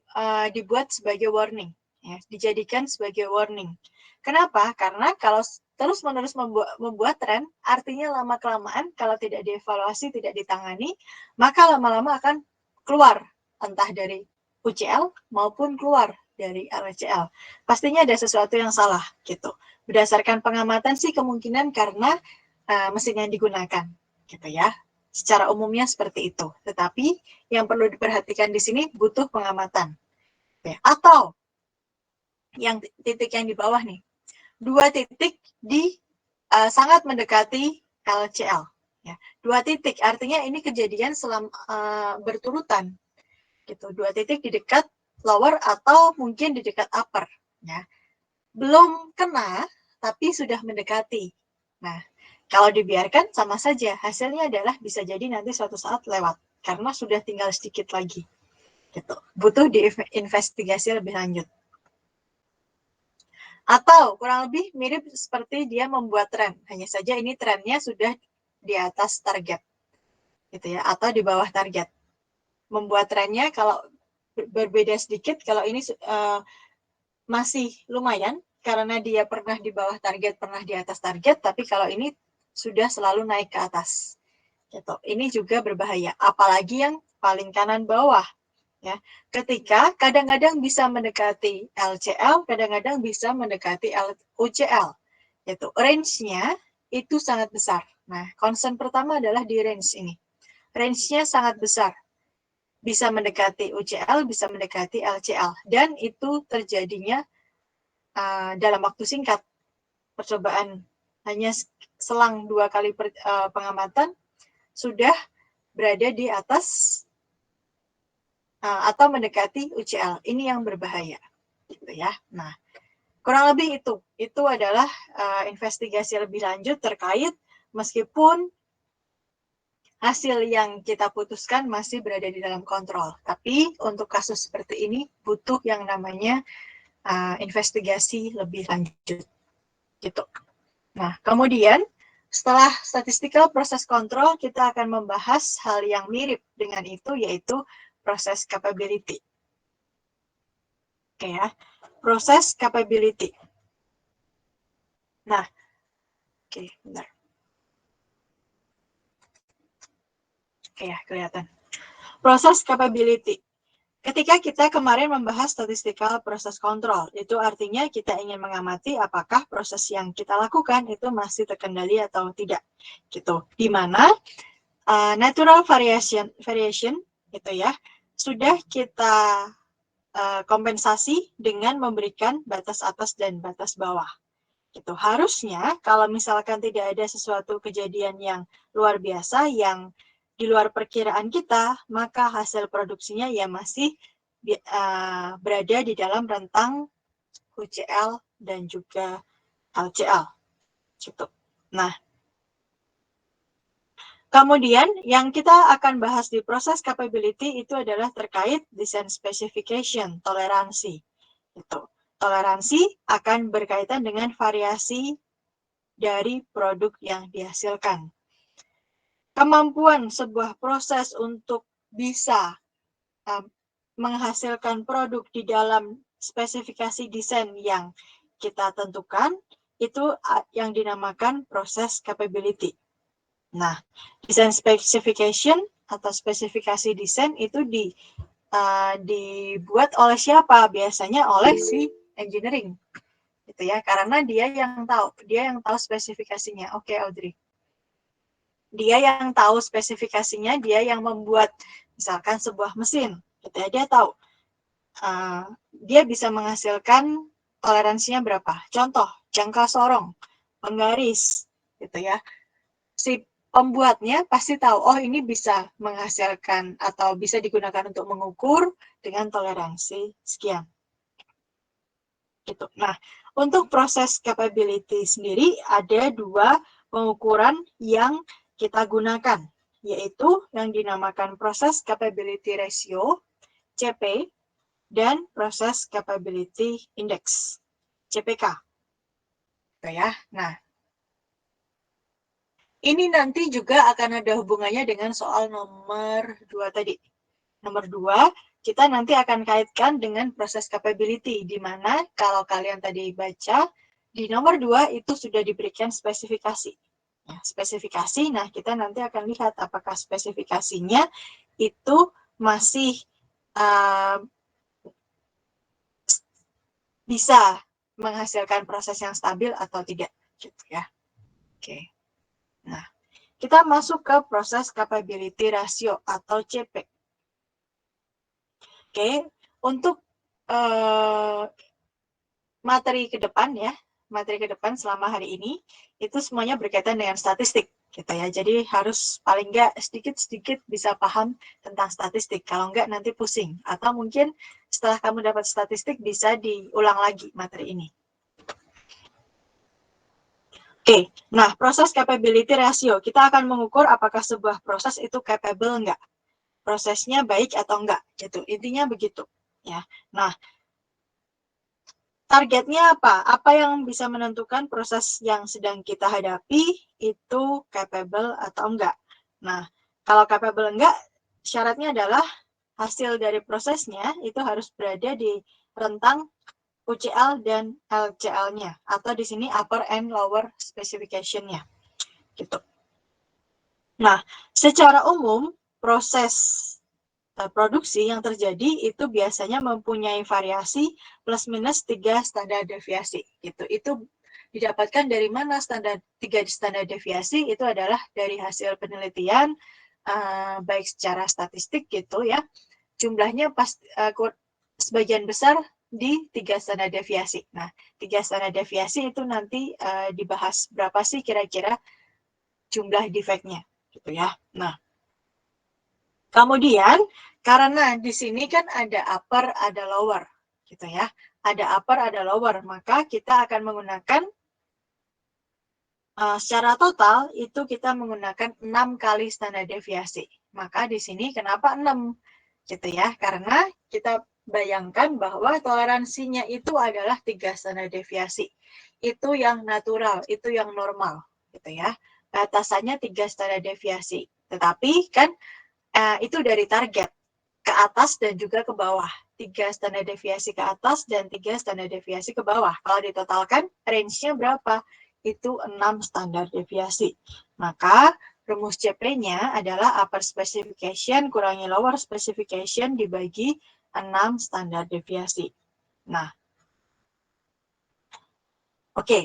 sebagai warning, ya, dijadikan sebagai warning. Kenapa? Karena kalau terus-menerus membuat tren, artinya lama-kelamaan kalau tidak dievaluasi, tidak ditangani, maka lama-lama akan keluar, entah dari UCL maupun keluar dari LCL. Pastinya ada sesuatu yang salah, gitu. Berdasarkan pengamatan sih kemungkinan karena mesin yang digunakan, gitu ya. Secara umumnya seperti itu. Tetapi yang perlu diperhatikan di sini butuh pengamatan. Ya. Atau yang titik yang di bawah nih, 2 titik di sangat mendekati LCL. Ya. 2 titik artinya ini kejadian berturutan. Gitu. 2 titik di dekat lower atau mungkin di dekat upper. Ya. Belum kena tapi sudah mendekati. Nah, kalau dibiarkan sama saja, hasilnya adalah bisa jadi nanti suatu saat lewat, karena sudah tinggal sedikit lagi. Gitu. Butuh diinvestigasi lebih lanjut. Atau kurang lebih mirip seperti dia membuat tren, hanya saja ini trennya sudah di atas target, gitu ya, atau di bawah target. Membuat trennya kalau berbeda sedikit, kalau ini masih lumayan, karena dia pernah di bawah target, pernah di atas target, tapi kalau ini sudah selalu naik ke atas. Gitu. Ini juga berbahaya, apalagi yang paling kanan bawah. Ya. Ketika kadang-kadang bisa mendekati LCL, kadang-kadang bisa mendekati UCL. Itu range-nya itu sangat besar. Nah, concern pertama adalah di range ini. Range-nya sangat besar. Bisa mendekati UCL, bisa mendekati LCL. Dan itu terjadinya dalam waktu singkat. Percobaan hanya selang 2 kali pengamatan sudah berada di atas atau mendekati UCL. Ini yang berbahaya. Gitu ya. Nah, kurang lebih itu adalah investigasi lebih lanjut terkait meskipun hasil yang kita putuskan masih berada di dalam kontrol. Tapi untuk kasus seperti ini butuh yang namanya investigasi lebih lanjut. Gitu. Nah, kemudian setelah statistical proses control, kita akan membahas hal yang mirip dengan itu, yaitu proses capability. Oke ya, proses capability. Nah, oke, bentar. Oke ya, kelihatan. Proses capability. Ketika kita kemarin membahas statistical process control, itu artinya kita ingin mengamati apakah proses yang kita lakukan itu masih terkendali atau tidak. Gitu. Di mana natural variation itu ya sudah kita kompensasi dengan memberikan batas atas dan batas bawah. Gitu. Harusnya kalau misalkan tidak ada sesuatu kejadian yang luar biasa yang di luar perkiraan kita, maka hasil produksinya ya masih berada di dalam rentang UCL dan juga LCL. Gitu. Nah, kemudian yang kita akan bahas di proses capability itu adalah terkait design specification, toleransi. Gitu. Toleransi akan berkaitan dengan variasi dari produk yang dihasilkan. Kemampuan sebuah proses untuk bisa menghasilkan produk di dalam spesifikasi desain yang kita tentukan, itu yang dinamakan proses capability. Nah, design specification atau spesifikasi desain itu dibuat oleh siapa? Biasanya oleh si engineering. Gitu ya, karena dia yang tahu spesifikasinya. Oke, Audrey. Dia yang tahu spesifikasinya, dia yang membuat misalkan sebuah mesin, gitu ya, dia tahu dia bisa menghasilkan toleransinya berapa. Contoh, jangka sorong, penggaris, gitu ya. Si pembuatnya pasti tahu, oh ini bisa menghasilkan atau bisa digunakan untuk mengukur dengan toleransi sekian. Gitu. Nah, untuk proses capability sendiri ada 2 pengukuran yang kita gunakan, yaitu yang dinamakan proses capability ratio, CP, dan proses capability index, CPK. Oke ya. Nah, ini nanti juga akan ada hubungannya dengan soal nomor 2 tadi. Nomor 2, kita nanti akan kaitkan dengan proses capability, di mana kalau kalian tadi baca, di nomor 2 itu sudah diberikan spesifikasi. Ya, spesifikasi, nah kita nanti akan lihat apakah spesifikasinya itu masih bisa menghasilkan proses yang stabil atau tidak, gitu ya. Oke. Nah, kita masuk ke proses capability ratio atau CP. Oke, untuk materi ke depan ya, materi ke depan selama hari ini itu semuanya berkaitan dengan statistik, gitu ya. Jadi harus paling nggak sedikit-sedikit bisa paham tentang statistik. Kalau nggak nanti pusing. Atau mungkin setelah kamu dapat statistik bisa diulang lagi materi ini. Oke, nah proses capability ratio. Kita akan mengukur apakah sebuah proses itu capable nggak. Prosesnya baik atau enggak, gitu. Intinya begitu. Ya. Nah, targetnya apa? Apa yang bisa menentukan proses yang sedang kita hadapi itu capable atau enggak? Nah, kalau capable enggak, syaratnya adalah hasil dari prosesnya itu harus berada di rentang UCL dan LCL-nya, atau di sini upper and lower specification-nya. Gitu. Nah, secara umum, proses produksi yang terjadi itu biasanya mempunyai variasi plus minus 3 standar deviasi. Itu Didapatkan dari mana tiga standar deviasi? Itu adalah dari hasil penelitian, baik secara statistik gitu ya. Jumlahnya sebagian besar di 3 standar deviasi. Nah, 3 standar deviasi itu nanti dibahas berapa sih kira-kira jumlah defeknya gitu ya. Nah, kemudian karena di sini kan ada upper, ada lower gitu ya. Ada upper, ada lower, maka kita akan menggunakan secara total itu kita menggunakan 6 kali standar deviasi. Maka di sini kenapa 6? Gitu ya, karena kita bayangkan bahwa toleransinya itu adalah 3 standar deviasi. Itu yang natural, itu yang normal, gitu ya. Batasannya 3 standar deviasi. Tetapi kan itu dari target ke atas dan juga ke bawah. 3 standar deviasi ke atas dan 3 standar deviasi ke bawah. Kalau ditotalkan, range-nya berapa? Itu 6 standar deviasi. Maka rumus CP-nya adalah upper specification kurangi lower specification dibagi 6 standar deviasi. Nah, oke.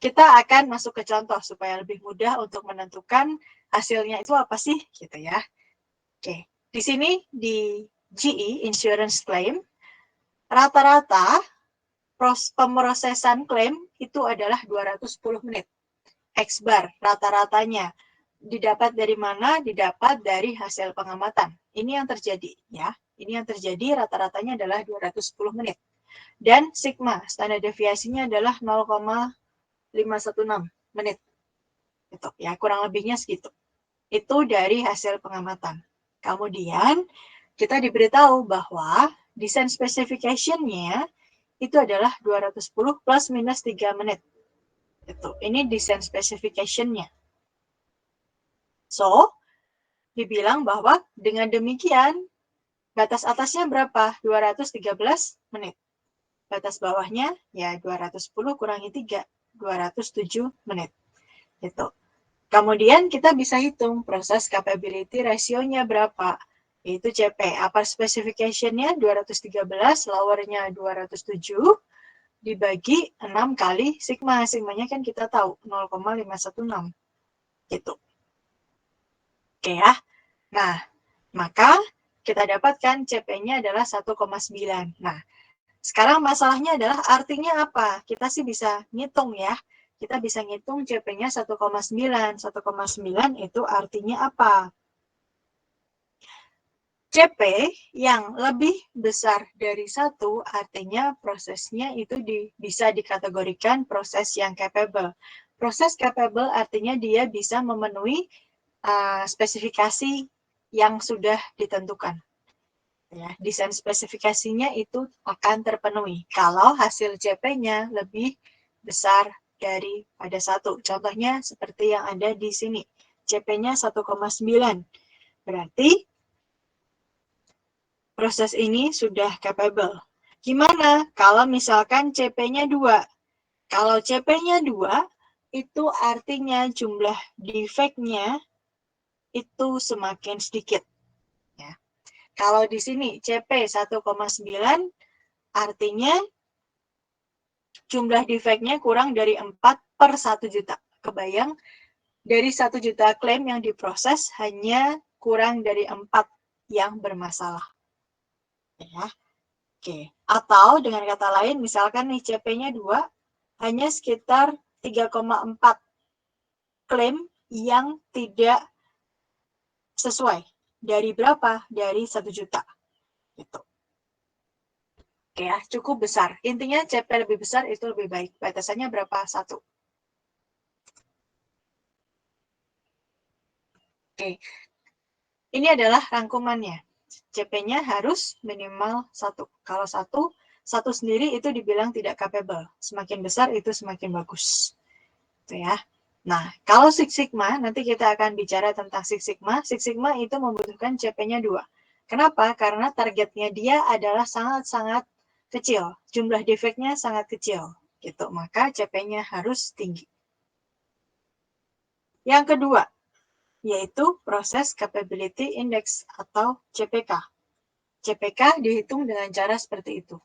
Kita akan masuk ke contoh supaya lebih mudah untuk menentukan hasilnya itu apa sih, gitu ya. Oke, di sini di GE, Insurance Claim, rata-rata pemrosesan klaim itu adalah 210 menit. X-bar rata-ratanya. Didapat dari mana? Didapat dari hasil pengamatan. Ini yang terjadi ya. Ini yang terjadi rata-ratanya adalah 210 menit. Dan sigma standar deviasinya adalah 0,516 menit. Gitu ya, kurang lebihnya segitu. Itu dari hasil pengamatan. Kemudian kita diberitahu bahwa design specification-nya itu adalah 210 plus minus 3 menit. Ini design specification-nya. So, dibilang bahwa dengan demikian, batas atasnya berapa? 213 menit. Batas bawahnya, ya 210 kurangi 3, 207 menit. Gitu. Kemudian kita bisa hitung proses capability ratio-nya berapa. Yaitu CP. Upper specification-nya 213, lower-nya 207, dibagi 6 kali sigma. Sigmanya kan kita tahu, 0,516. Gitu. Oke ya. Nah, maka kita dapatkan CP-nya adalah 1,9. Nah, sekarang masalahnya adalah artinya apa? Kita sih bisa ngitung ya. Kita bisa ngitung CP-nya 1,9. 1,9 itu artinya apa? CP yang lebih besar dari 1 artinya prosesnya itu bisa dikategorikan proses yang capable. Proses capable artinya dia bisa memenuhi spesifikasi yang sudah ditentukan. Ya, desain spesifikasinya itu akan terpenuhi kalau hasil CP-nya lebih besar daripada 1. Contohnya seperti yang ada di sini. CP-nya 1,9. Berarti proses ini sudah capable. Gimana kalau misalkan CP-nya 2? Kalau CP-nya 2, itu artinya jumlah defect-nya itu semakin sedikit. Ya. Kalau di sini CP 1,9 artinya jumlah defect-nya kurang dari 4 per 1 juta. Kebayang, dari 1 juta klaim yang diproses hanya kurang dari 4 yang bermasalah. Ya. Oke. Atau dengan kata lain, misalkan nih CP-nya 2, hanya sekitar 3,4 klaim yang tidak sesuai. Dari berapa? Dari 1 juta. Gitu. Oke ya, cukup besar. Intinya CP lebih besar itu lebih baik. Batasannya berapa? 1. Oke. Ini adalah rangkumannya. CP-nya harus minimal 1. Kalau 1 sendiri itu dibilang tidak capable. Semakin besar itu semakin bagus. Itu ya. Nah, kalau Six Sigma, nanti kita akan bicara tentang Six Sigma. Six Sigma itu membutuhkan CP-nya 2. Kenapa? Karena targetnya dia adalah sangat-sangat kecil. Jumlah defeknya sangat kecil. Gitu. Maka CP-nya harus tinggi. Yang kedua, yaitu proses Capability Index atau CPK. CPK dihitung dengan cara seperti itu.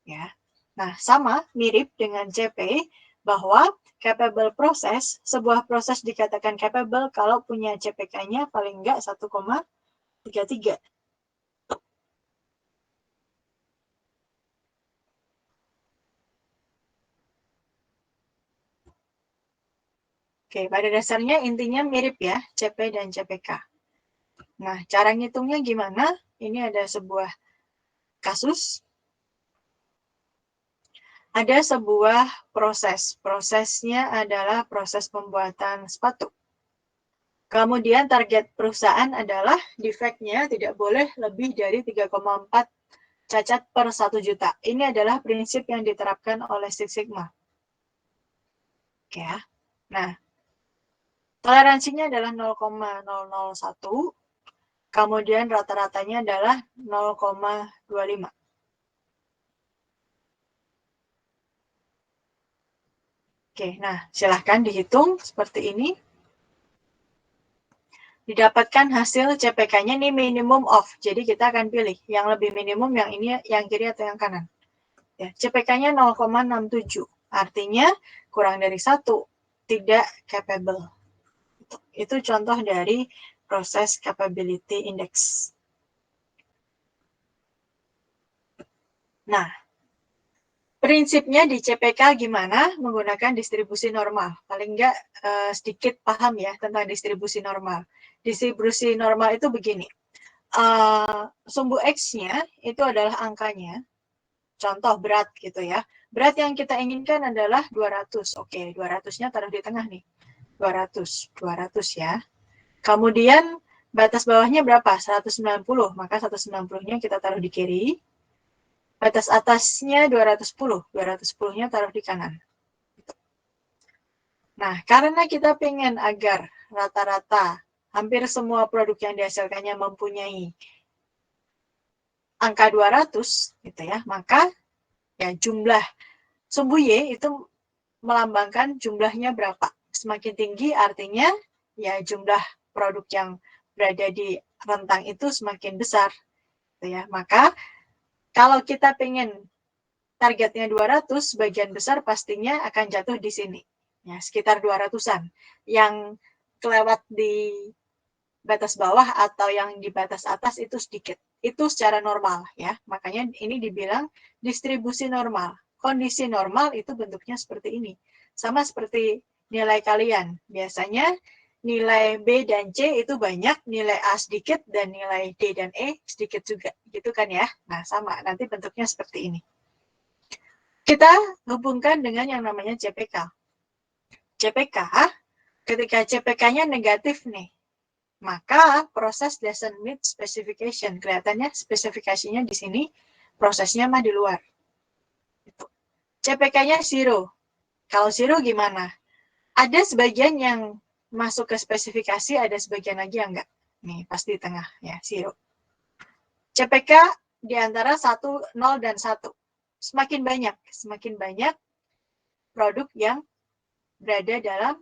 Ya. Nah, sama mirip dengan CP, bahwa capable proses, sebuah proses dikatakan capable kalau punya CPK-nya paling enggak 1,33. Oke, pada dasarnya intinya mirip ya, CP dan CPK. Nah, cara ngitungnya gimana? Ini ada sebuah kasus. Ada sebuah proses. Prosesnya adalah proses pembuatan sepatu. Kemudian target perusahaan adalah defect-nya tidak boleh lebih dari 3,4 cacat per 1 juta. Ini adalah prinsip yang diterapkan oleh Six Sigma. Oke ya. Nah, toleransinya adalah 0,001. Kemudian rata-ratanya adalah 0,25. Oke, nah silahkan dihitung seperti ini. Didapatkan hasil CPK-nya ini minimum of. Jadi kita akan pilih yang lebih minimum, yang ini, yang kiri atau yang kanan. Ya, CPK-nya 0,67. Artinya kurang dari 1. Tidak capable. Itu contoh dari proses capability index. Nah, prinsipnya di CPK gimana? Menggunakan distribusi normal. Paling enggak sedikit paham ya tentang distribusi normal. Distribusi normal itu begini. Sumbu X-nya itu adalah angkanya. Contoh berat gitu ya. Berat yang kita inginkan adalah 200. Oke, 200-nya taruh di tengah nih. 200 ya. Kemudian batas bawahnya berapa? 190. Maka 190-nya kita taruh di kiri. Batas atasnya 210. 210-nya taruh di kanan. Nah, karena kita pengen agar rata-rata hampir semua produk yang dihasilkannya mempunyai angka 200 gitu ya, maka ya jumlah sumbu Y itu melambangkan jumlahnya berapa. Semakin tinggi artinya ya jumlah produk yang berada di rentang itu semakin besar gitu ya. Maka kalau kita pengen targetnya 200, sebagian besar pastinya akan jatuh di sini. Ya, sekitar 200-an. Yang kelewat di batas bawah atau yang di batas atas itu sedikit. Itu secara normal ya. Makanya ini dibilang distribusi normal. Kondisi normal itu bentuknya seperti ini. Sama seperti nilai kalian. Biasanya nilai B dan C itu banyak, nilai A sedikit, dan nilai D dan E sedikit juga. Gitu kan ya. Nah, sama. Nanti bentuknya seperti ini. Kita hubungkan dengan yang namanya CPK. CPK, ketika CPK-nya negatif nih, maka proses doesn't meet specification. Kelihatannya spesifikasinya di sini, prosesnya mah di luar. CPK-nya zero. Kalau zero gimana? Ada sebagian yang masuk ke spesifikasi, ada sebagian lagi yang enggak. Nih, pasti di tengah ya, zero. CPK di antara 1, 0, dan 1. Semakin banyak produk yang berada dalam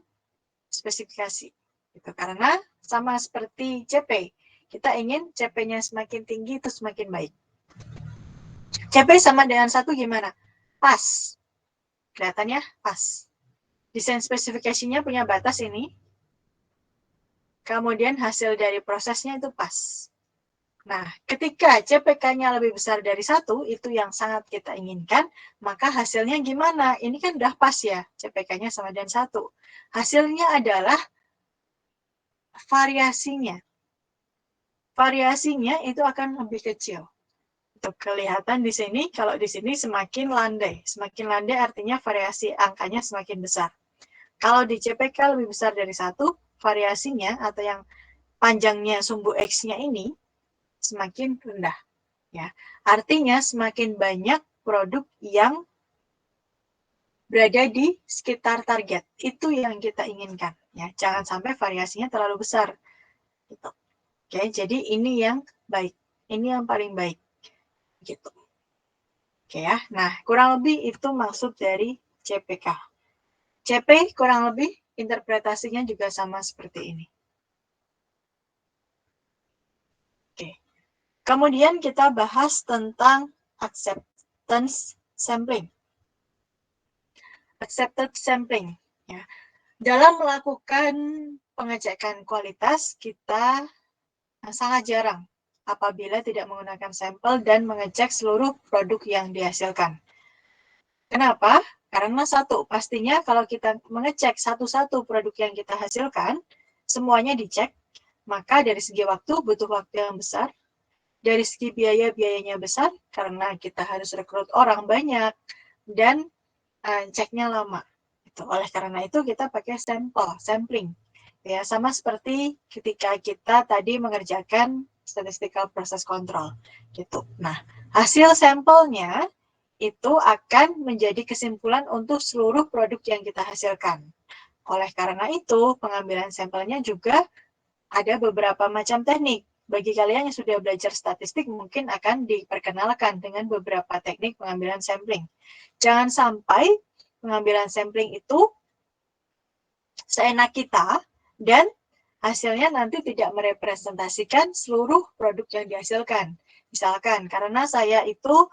spesifikasi. Gitu. Karena sama seperti CP, kita ingin CP-nya semakin tinggi itu semakin baik. CP sama dengan 1 gimana? Pas. Kelihatannya pas. Desain spesifikasinya punya batas ini. Kemudian hasil dari prosesnya itu pas. Nah, ketika CPK-nya lebih besar dari 1, itu yang sangat kita inginkan, maka hasilnya gimana? Ini kan udah pas ya, CPK-nya sama dengan 1. Hasilnya adalah variasinya. Variasinya itu akan lebih kecil. Untuk kelihatan di sini, kalau di sini semakin landai. Semakin landai artinya variasi angkanya semakin besar. Kalau di CPK lebih besar dari 1, variasinya atau yang panjangnya sumbu X-nya ini semakin rendah. Ya. Artinya semakin banyak produk yang berada di sekitar target. Itu yang kita inginkan. Ya. Jangan sampai variasinya terlalu besar. Gitu. Oke, jadi ini yang baik. Ini yang paling baik. Gitu. Oke ya. Nah, kurang lebih itu maksud dari CPK. CP kurang lebih interpretasinya juga sama seperti ini. Oke. Kemudian kita bahas tentang acceptance sampling. accepted sampling. Ya. Dalam melakukan pengecekan kualitas, kita sangat jarang apabila tidak menggunakan sampel dan mengecek seluruh produk yang dihasilkan. Kenapa? Karena satu, pastinya kalau kita mengecek satu-satu produk yang kita hasilkan, semuanya dicek, maka dari segi waktu butuh waktu yang besar, dari segi biayanya besar, karena kita harus rekrut orang banyak, dan ceknya lama. Oleh karena itu kita pakai sampling. Ya, sama seperti ketika kita tadi mengerjakan statistical process control. Gitu. Nah, hasil sampelnya itu akan menjadi kesimpulan untuk seluruh produk yang kita hasilkan. Oleh karena itu, pengambilan sampelnya juga ada beberapa macam teknik. Bagi kalian yang sudah belajar statistik, mungkin akan diperkenalkan dengan beberapa teknik pengambilan sampling. Jangan sampai pengambilan sampling itu seenak kita, dan hasilnya nanti tidak merepresentasikan seluruh produk yang dihasilkan. Misalkan, karena saya itu,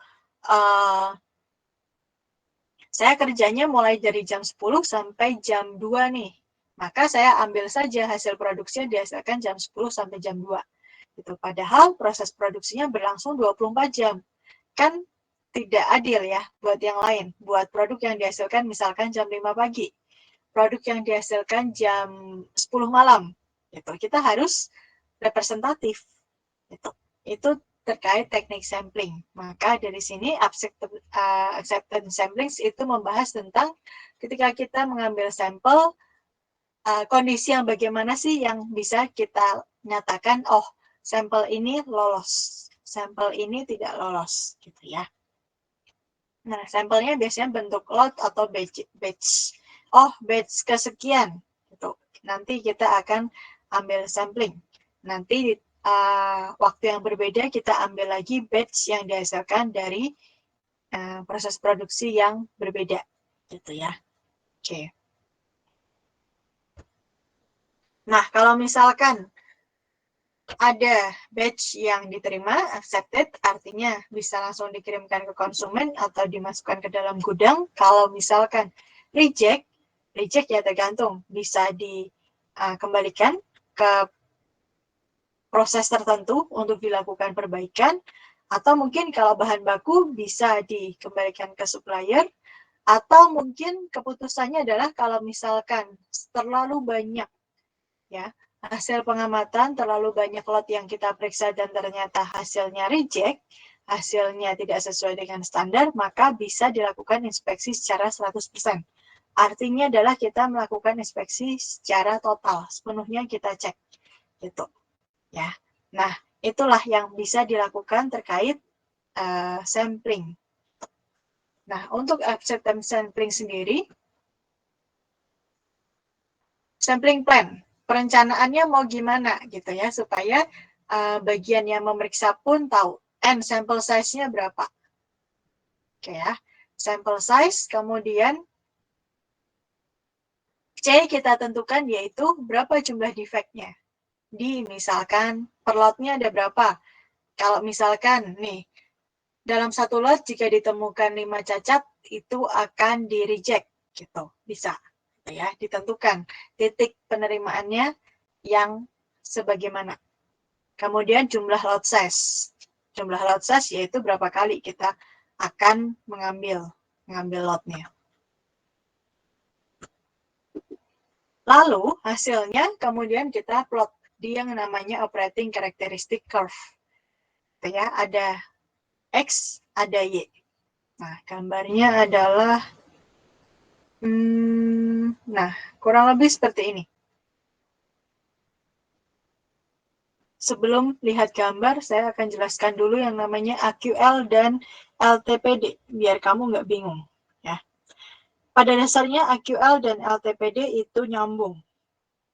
saya kerjanya mulai dari jam 10 sampai jam 2 nih. Maka saya ambil saja hasil produksi yang dihasilkan jam 10 sampai jam 2. Gitu. Padahal proses produksinya berlangsung 24 jam. Kan tidak adil ya buat yang lain. Buat produk yang dihasilkan misalkan jam 5 pagi. Produk yang dihasilkan jam 10 malam. Gitu. Kita harus representatif. Gitu. Itu terkait teknik sampling. Maka dari sini acceptance sampling itu membahas tentang ketika kita mengambil sampel, kondisi yang bagaimana sih yang bisa kita nyatakan, oh sampel ini lolos, sampel ini tidak lolos, gitu ya. Nah, sampelnya biasanya bentuk lot atau batch. Oh, batch kesekian. Gitu. Nanti kita akan ambil sampling. Nanti waktu yang berbeda kita ambil lagi batch yang dihasilkan dari proses produksi yang berbeda. Gitu ya. Oke. Nah, kalau misalkan ada batch yang diterima, accepted, artinya bisa langsung dikirimkan ke konsumen atau dimasukkan ke dalam gudang. Kalau misalkan reject ya tergantung, bisa dikembalikan ke proses tertentu untuk dilakukan perbaikan, atau mungkin kalau bahan baku bisa dikembalikan ke supplier, atau mungkin keputusannya adalah kalau misalkan terlalu banyak ya hasil pengamatan, terlalu banyak lot yang kita periksa dan ternyata hasilnya reject, hasilnya tidak sesuai dengan standar, maka bisa dilakukan inspeksi secara 100%. Artinya adalah kita melakukan inspeksi secara total, sepenuhnya kita cek. Gitu. Ya. Nah, itulah yang bisa dilakukan terkait sampling. Nah, untuk acceptance sampling sendiri, sampling plan. Perencanaannya mau gimana gitu ya, supaya bagian yang memeriksa pun tahu N sample size-nya berapa. Oke ya, sample size, kemudian C kita tentukan yaitu berapa jumlah defect-nya. Di misalkan per lot-nya ada berapa. Kalau misalkan nih, dalam satu lot jika ditemukan 5 cacat, itu akan di-reject gitu, bisa. Ya, ditentukan titik penerimaannya yang sebagaimana. Kemudian jumlah lot size. Jumlah lot size yaitu berapa kali kita akan mengambil lotnya. Lalu hasilnya kemudian kita plot di yang namanya operating characteristic curve. Ya, ada X, ada Y. Nah, gambarnya adalah nah, kurang lebih seperti ini. Sebelum lihat gambar, saya akan jelaskan dulu yang namanya AQL dan LTPD, biar kamu nggak bingung. Ya. Pada dasarnya AQL dan LTPD itu nyambung.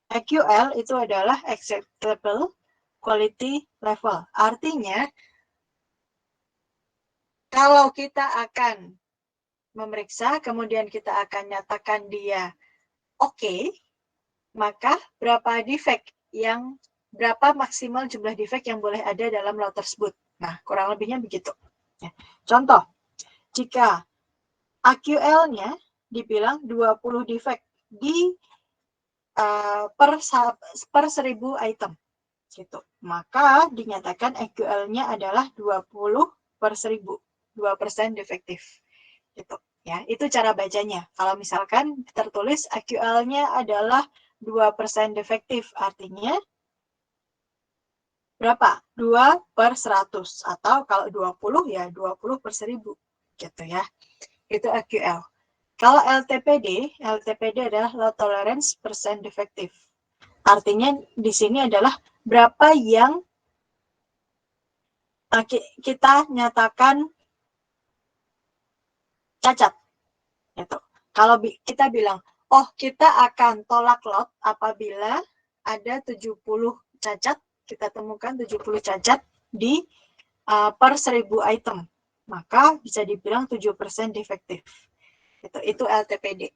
AQL itu adalah Acceptable Quality Level. Artinya, kalau kita akan memeriksa, kemudian kita akan nyatakan dia oke, maka berapa maksimal jumlah defect yang boleh ada dalam lot tersebut. Nah, kurang lebihnya begitu. Ya. Contoh, jika AQL-nya dibilang 20 defect di per 1000 item gitu. Maka dinyatakan AQL-nya adalah 20/1000, 2% defektif gitu. Ya, itu cara bacanya. Kalau misalkan tertulis AQL-nya adalah 2% defektif, artinya berapa? 2/100, atau kalau 20 ya 20/1000 gitu ya. Itu AQL. Kalau LTPD adalah low tolerance percent defective. Artinya di sini adalah berapa yang kita nyatakan cacat. Gitu. Kalau kita bilang, oh kita akan tolak lot apabila ada 70 cacat, kita temukan 70 cacat di per 1000 item, maka bisa dibilang 7% defektif. Itu LTPD.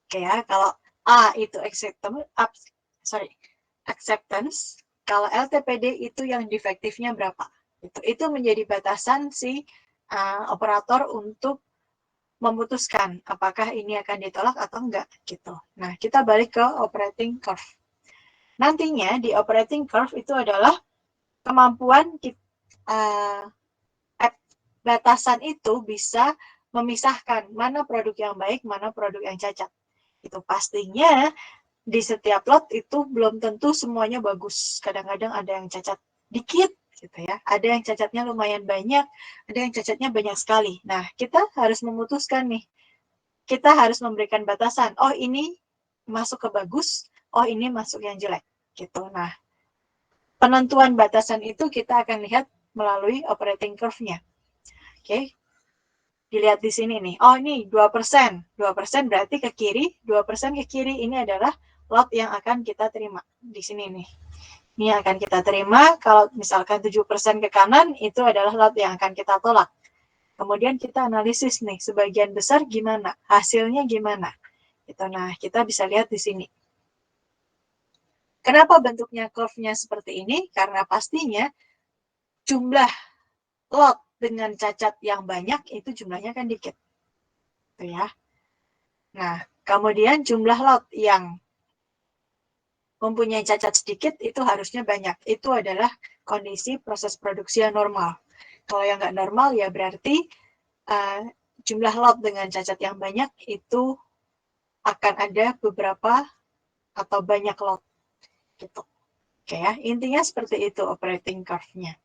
Oke ya, kalau A itu acceptance, kalau LTPD itu yang defektifnya berapa. Itu menjadi batasan si operator untuk memutuskan apakah ini akan ditolak atau enggak gitu. Nah, kita balik ke operating curve. Nantinya di operating curve itu adalah kemampuan batasan itu bisa memisahkan mana produk yang baik, mana produk yang cacat. Itu pastinya di setiap lot itu belum tentu semuanya bagus. Kadang-kadang ada yang cacat dikit gitu ya. Ada yang cacatnya lumayan banyak, ada yang cacatnya banyak sekali. Nah, kita harus memutuskan nih. Kita harus memberikan batasan. Oh, ini masuk ke bagus, oh ini masuk yang jelek gitu. Nah, penentuan batasan itu kita akan lihat melalui operating curve-nya. Oke. Dilihat di sini nih. Oh, ini 2%. 2% berarti ke kiri, 2% ke kiri. Ini adalah lot yang akan kita terima. Di sini nih. Ini akan kita terima. Kalau misalkan 7% ke kanan, itu adalah lot yang akan kita tolak. Kemudian kita analisis nih, sebagian besar gimana? Hasilnya gimana? Gitu. Nah, kita bisa lihat di sini. Kenapa bentuknya curve-nya seperti ini? Karena pastinya jumlah lot dengan cacat yang banyak itu jumlahnya kan dikit. Gitu ya. Nah, kemudian jumlah lot yang mempunyai cacat sedikit itu harusnya banyak. Itu adalah kondisi proses produksi yang normal. Kalau yang nggak normal ya berarti jumlah lot dengan cacat yang banyak itu akan ada beberapa atau banyak lot. Gitu. Oke ya, intinya seperti itu operating curve-nya.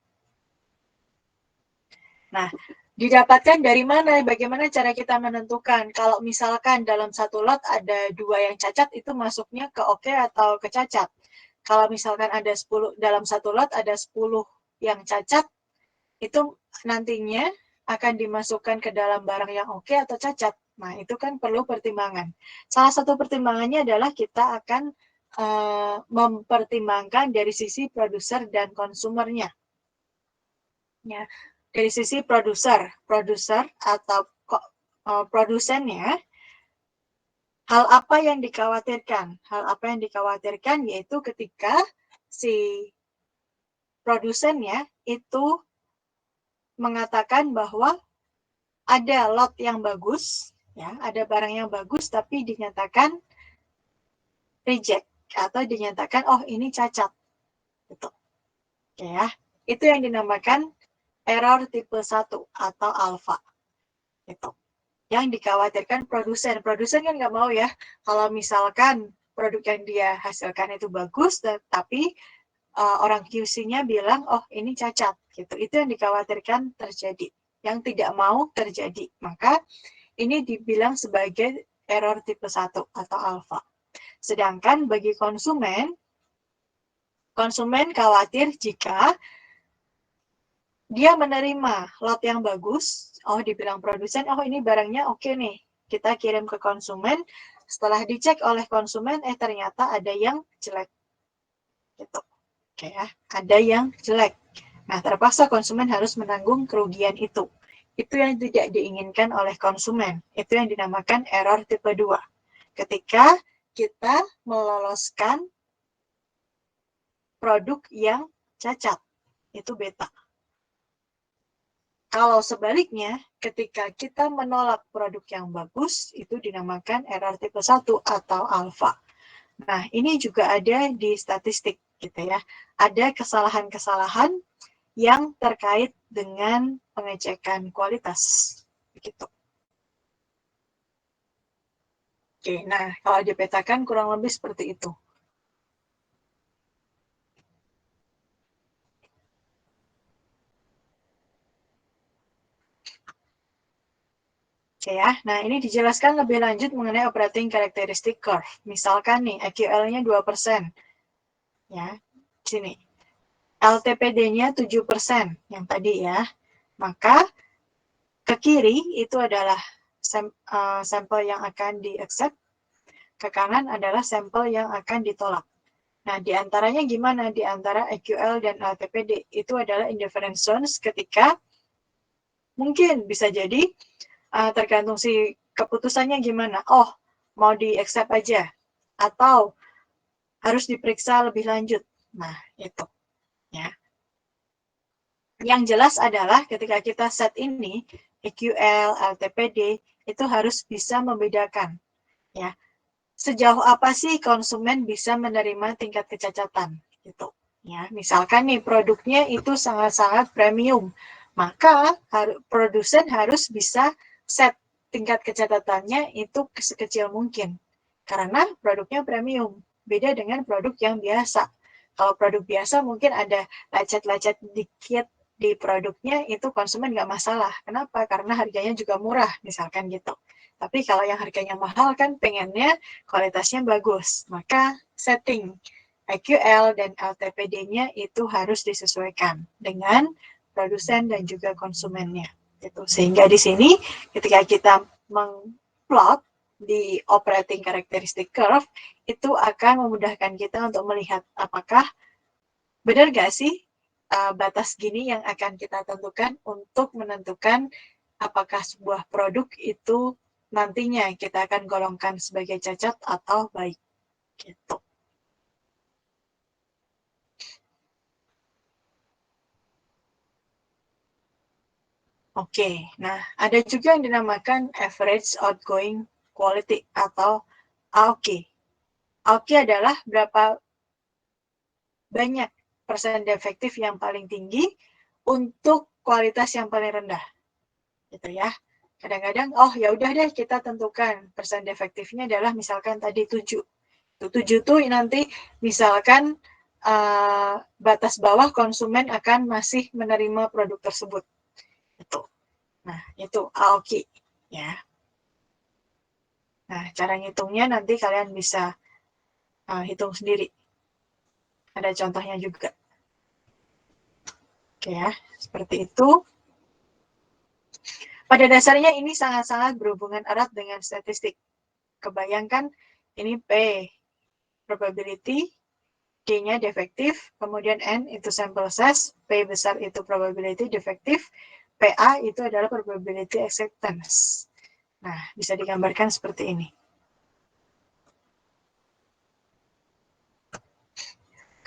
Nah, didapatkan dari mana? Bagaimana cara kita menentukan? Kalau misalkan dalam satu lot ada 2 yang cacat, itu masuknya ke oke atau ke cacat. Kalau misalkan ada 10, dalam satu lot ada 10 yang cacat, itu nantinya akan dimasukkan ke dalam barang yang oke atau cacat. Nah, itu kan perlu pertimbangan. Salah satu pertimbangannya adalah kita akan mempertimbangkan dari sisi produser dan konsumernya. Ya, dari sisi produser atau produsennya, hal apa yang dikhawatirkan? Hal apa yang dikhawatirkan yaitu ketika si produsennya itu mengatakan bahwa ada lot yang bagus, ya, ada barang yang bagus tapi dinyatakan reject atau dinyatakan oh ini cacat, gitu. Oke ya, itu yang dinamakan error tipe 1 atau alpha. Gitu. Yang dikhawatirkan produsen. Produsen kan nggak mau ya, kalau misalkan produk yang dia hasilkan itu bagus, tapi orang QC-nya bilang, oh ini cacat. Gitu. Itu yang dikhawatirkan terjadi. Yang tidak mau terjadi. Maka ini dibilang sebagai error tipe 1 atau alpha. Sedangkan bagi konsumen khawatir jika dia menerima lot yang bagus, oh dibilang produsen, oh ini barangnya oke nih, kita kirim ke konsumen, setelah dicek oleh konsumen, ternyata ada yang jelek. Gitu. Oke ya, ada yang jelek. Nah, terpaksa konsumen harus menanggung kerugian itu. Itu yang tidak diinginkan oleh konsumen. Itu yang dinamakan error tipe 2. Ketika kita meloloskan produk yang cacat, itu beta. Kalau sebaliknya, ketika kita menolak produk yang bagus, itu dinamakan error tipe 1 atau alfa. Nah, ini juga ada di statistik gitu ya. Ada kesalahan-kesalahan yang terkait dengan pengecekan kualitas. Begitu. Oke, nah kalau dipetakan kurang lebih seperti itu. Oke ya, nah ini dijelaskan lebih lanjut mengenai operating characteristic curve. Misalkan nih, EQL-nya 2%. Ya, sini. LTPD-nya 7%, yang tadi ya. Maka, ke kiri itu adalah sampel yang akan di-accept, ke kanan adalah sampel yang akan ditolak. Nah, di antaranya gimana? Di antara EQL dan LTPD, itu adalah indifference zones ketika mungkin bisa jadi tergantung si keputusannya gimana. Oh, mau di-accept aja. Atau harus diperiksa lebih lanjut. Nah, itu. Ya. Yang jelas adalah ketika kita set ini, EQL, LTPD, itu harus bisa membedakan. Ya. Sejauh apa sih konsumen bisa menerima tingkat kecacatan? Gitu. Ya, misalkan nih produknya itu sangat-sangat premium. Maka produsen harus bisa set tingkat kecacatannya itu sekecil mungkin. Karena produknya premium. Beda dengan produk yang biasa. Kalau produk biasa mungkin ada lecet-lecet dikit di produknya, itu konsumen nggak masalah. Kenapa? Karena harganya juga murah, misalkan gitu. Tapi kalau yang harganya mahal kan pengennya kualitasnya bagus. Maka setting EQL dan LTPD-nya itu harus disesuaikan dengan produsen dan juga konsumennya. Gitu. Sehingga di sini ketika kita mengplot di operating characteristic curve, itu akan memudahkan kita untuk melihat apakah benar nggak sih batas gini yang akan kita tentukan untuk menentukan apakah sebuah produk itu nantinya kita akan golongkan sebagai cacat atau baik. Gitu. Oke, nah ada juga yang dinamakan average outgoing quality atau AOQ. AOQ adalah berapa banyak persen defektif yang paling tinggi untuk kualitas yang paling rendah. Gitu ya. Kadang-kadang, oh ya udah deh kita tentukan persen defektifnya adalah misalkan tadi 7. 7 tuh nanti misalkan batas bawah konsumen akan masih menerima produk tersebut. Itu. Nah, itu AOQ ya. Nah, cara ngitungnya nanti kalian bisa hitung sendiri. Ada contohnya juga. Oke ya, seperti itu. Pada dasarnya ini sangat-sangat berhubungan erat dengan statistik. Kebayangkan ini P, probability, D-nya defektif, kemudian N itu sample size, P besar itu probability defektif, PA itu adalah probability acceptance. Nah, bisa digambarkan seperti ini.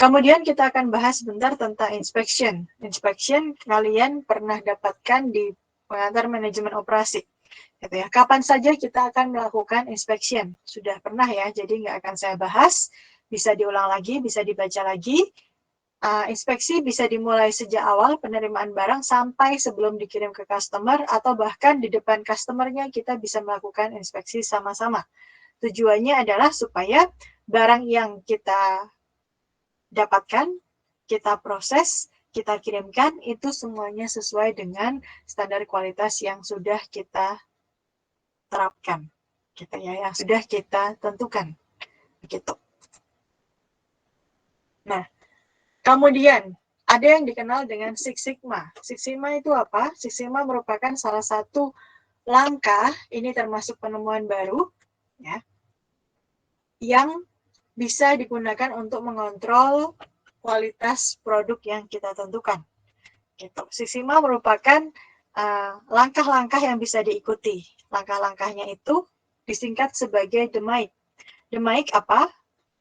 Kemudian kita akan bahas sebentar tentang inspection. Inspection kalian pernah dapatkan di pengantar manajemen operasi. Gitu ya. Kapan saja kita akan melakukan inspection? Sudah pernah ya, jadi nggak akan saya bahas. Bisa diulang lagi, bisa dibaca lagi. Inspeksi bisa dimulai sejak awal penerimaan barang sampai sebelum dikirim ke customer, atau bahkan di depan customernya kita bisa melakukan inspeksi sama-sama. Tujuannya adalah supaya barang yang kita dapatkan, kita proses, kita kirimkan, itu semuanya sesuai dengan standar kualitas yang sudah kita terapkan. Gitu ya, yang sudah kita tentukan. Begitu. Nah, kemudian ada yang dikenal dengan Six Sigma. Six Sigma itu apa? Six Sigma merupakan salah satu langkah, ini termasuk penemuan baru, ya, yang bisa digunakan untuk mengontrol kualitas produk yang kita tentukan. Gitu. Six Sigma merupakan langkah-langkah yang bisa diikuti. Langkah-langkahnya itu disingkat sebagai DMAIC. DMAIC apa?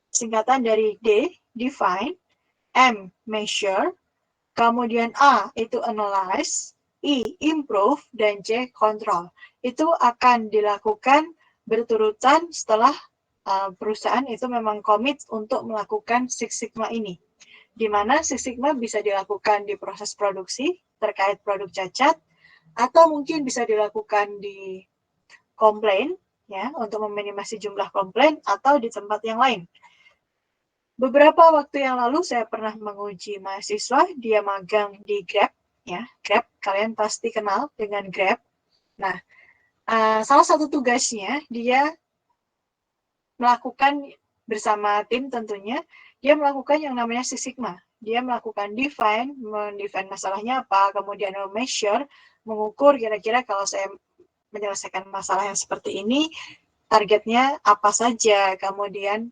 Singkatan dari D, define, M, measure, kemudian A itu analyze, I, improve, dan J, control. Itu akan dilakukan berturutan setelah perusahaan itu memang komit untuk melakukan Six Sigma ini. Di mana Six Sigma bisa dilakukan di proses produksi terkait produk cacat, atau mungkin bisa dilakukan di komplain, ya, untuk meminimasi jumlah komplain, atau di tempat yang lain. Beberapa waktu yang lalu saya pernah menguji mahasiswa, dia magang di Grab, ya, Grab, kalian pasti kenal dengan Grab. Nah, salah satu tugasnya dia melakukan bersama tim tentunya, dia melakukan yang namanya Six Sigma. Dia melakukan mendefine masalahnya apa, kemudian measure, mengukur kira-kira kalau saya menyelesaikan masalah yang seperti ini, targetnya apa saja, kemudian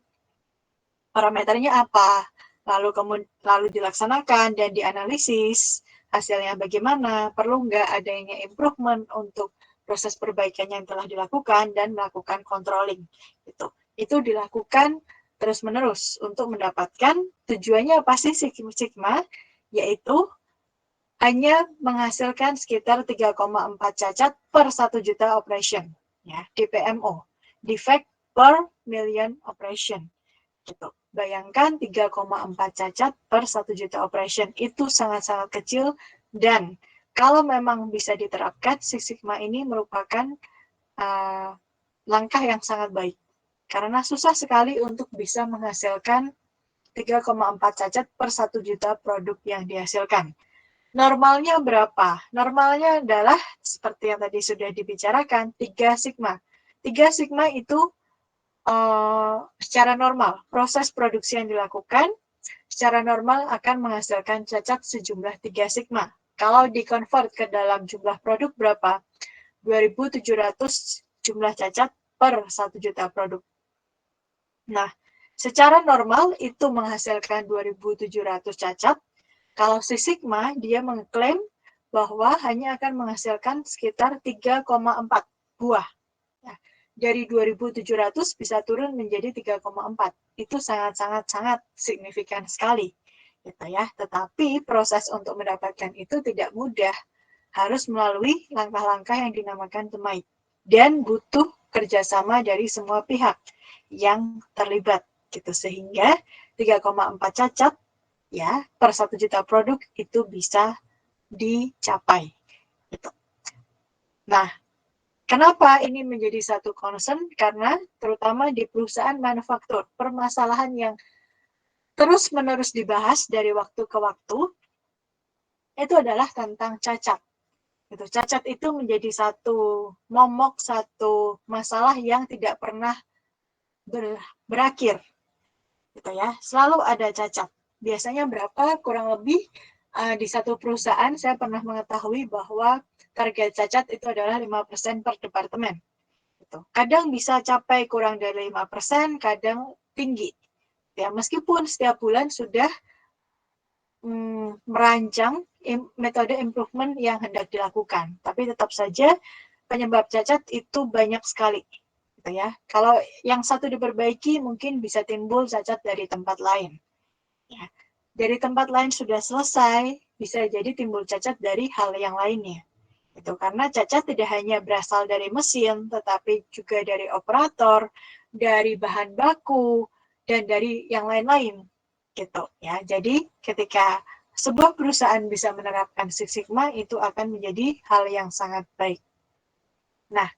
parameternya apa, lalu dilaksanakan dan dianalisis, hasilnya bagaimana, perlu nggak adanya improvement untuk proses perbaikan yang telah dilakukan, dan melakukan controlling. Itu dilakukan terus-menerus untuk mendapatkan tujuannya apa sih Six Sigma, yaitu hanya menghasilkan sekitar 3,4 cacat per 1 juta operation, ya, DPMO, defect per million operation. Gitu. Bayangkan 3,4 cacat per 1 juta operation, itu sangat-sangat kecil, dan kalau memang bisa diterapkan, Six Sigma ini merupakan langkah yang sangat baik. Karena susah sekali untuk bisa menghasilkan 3,4 cacat per 1 juta produk yang dihasilkan. Normalnya berapa? Normalnya adalah seperti yang tadi sudah dibicarakan, 3 sigma. 3 sigma itu secara normal, proses produksi yang dilakukan secara normal akan menghasilkan cacat sejumlah 3 sigma. Kalau di-convert ke dalam jumlah produk berapa? 2.700 jumlah cacat per 1 juta produk. Nah, secara normal itu menghasilkan 2.700 cacat. Kalau Six Sigma, dia mengklaim bahwa hanya akan menghasilkan sekitar 3,4 buah. Nah, dari 2.700 bisa turun menjadi 3,4. Itu sangat-sangat signifikan sekali. Gitu ya. Tetapi proses untuk mendapatkan itu tidak mudah. Harus melalui langkah-langkah yang dinamakan TEMAIT. Dan butuh kerjasama dari semua pihak yang terlibat. Gitu. Sehingga 3,4 cacat ya per 1 juta produk itu bisa dicapai. Gitu. Nah, kenapa ini menjadi satu concern? Karena terutama di perusahaan manufaktur, permasalahan yang terus-menerus dibahas dari waktu ke waktu itu adalah tentang cacat. Gitu. Cacat itu menjadi satu momok, satu masalah yang tidak pernah berakhir. Gitu ya. Selalu ada cacat. Biasanya berapa? Kurang lebih di satu perusahaan saya pernah mengetahui bahwa target cacat itu adalah 5% per departemen. Gitu. Kadang bisa capai kurang dari 5%, kadang tinggi. Ya, meskipun setiap bulan sudah merancang metode improvement yang hendak dilakukan, tapi tetap saja penyebab cacat itu banyak sekali. Gitu ya. Kalau yang satu diperbaiki, mungkin bisa timbul cacat dari tempat lain. Ya. Dari tempat lain sudah selesai, bisa jadi timbul cacat dari hal yang lainnya. Itu karena cacat tidak hanya berasal dari mesin, tetapi juga dari operator, dari bahan baku, dan dari yang lain-lain. Gitu ya. Jadi ketika sebuah perusahaan bisa menerapkan Six Sigma, itu akan menjadi hal yang sangat baik. Nah,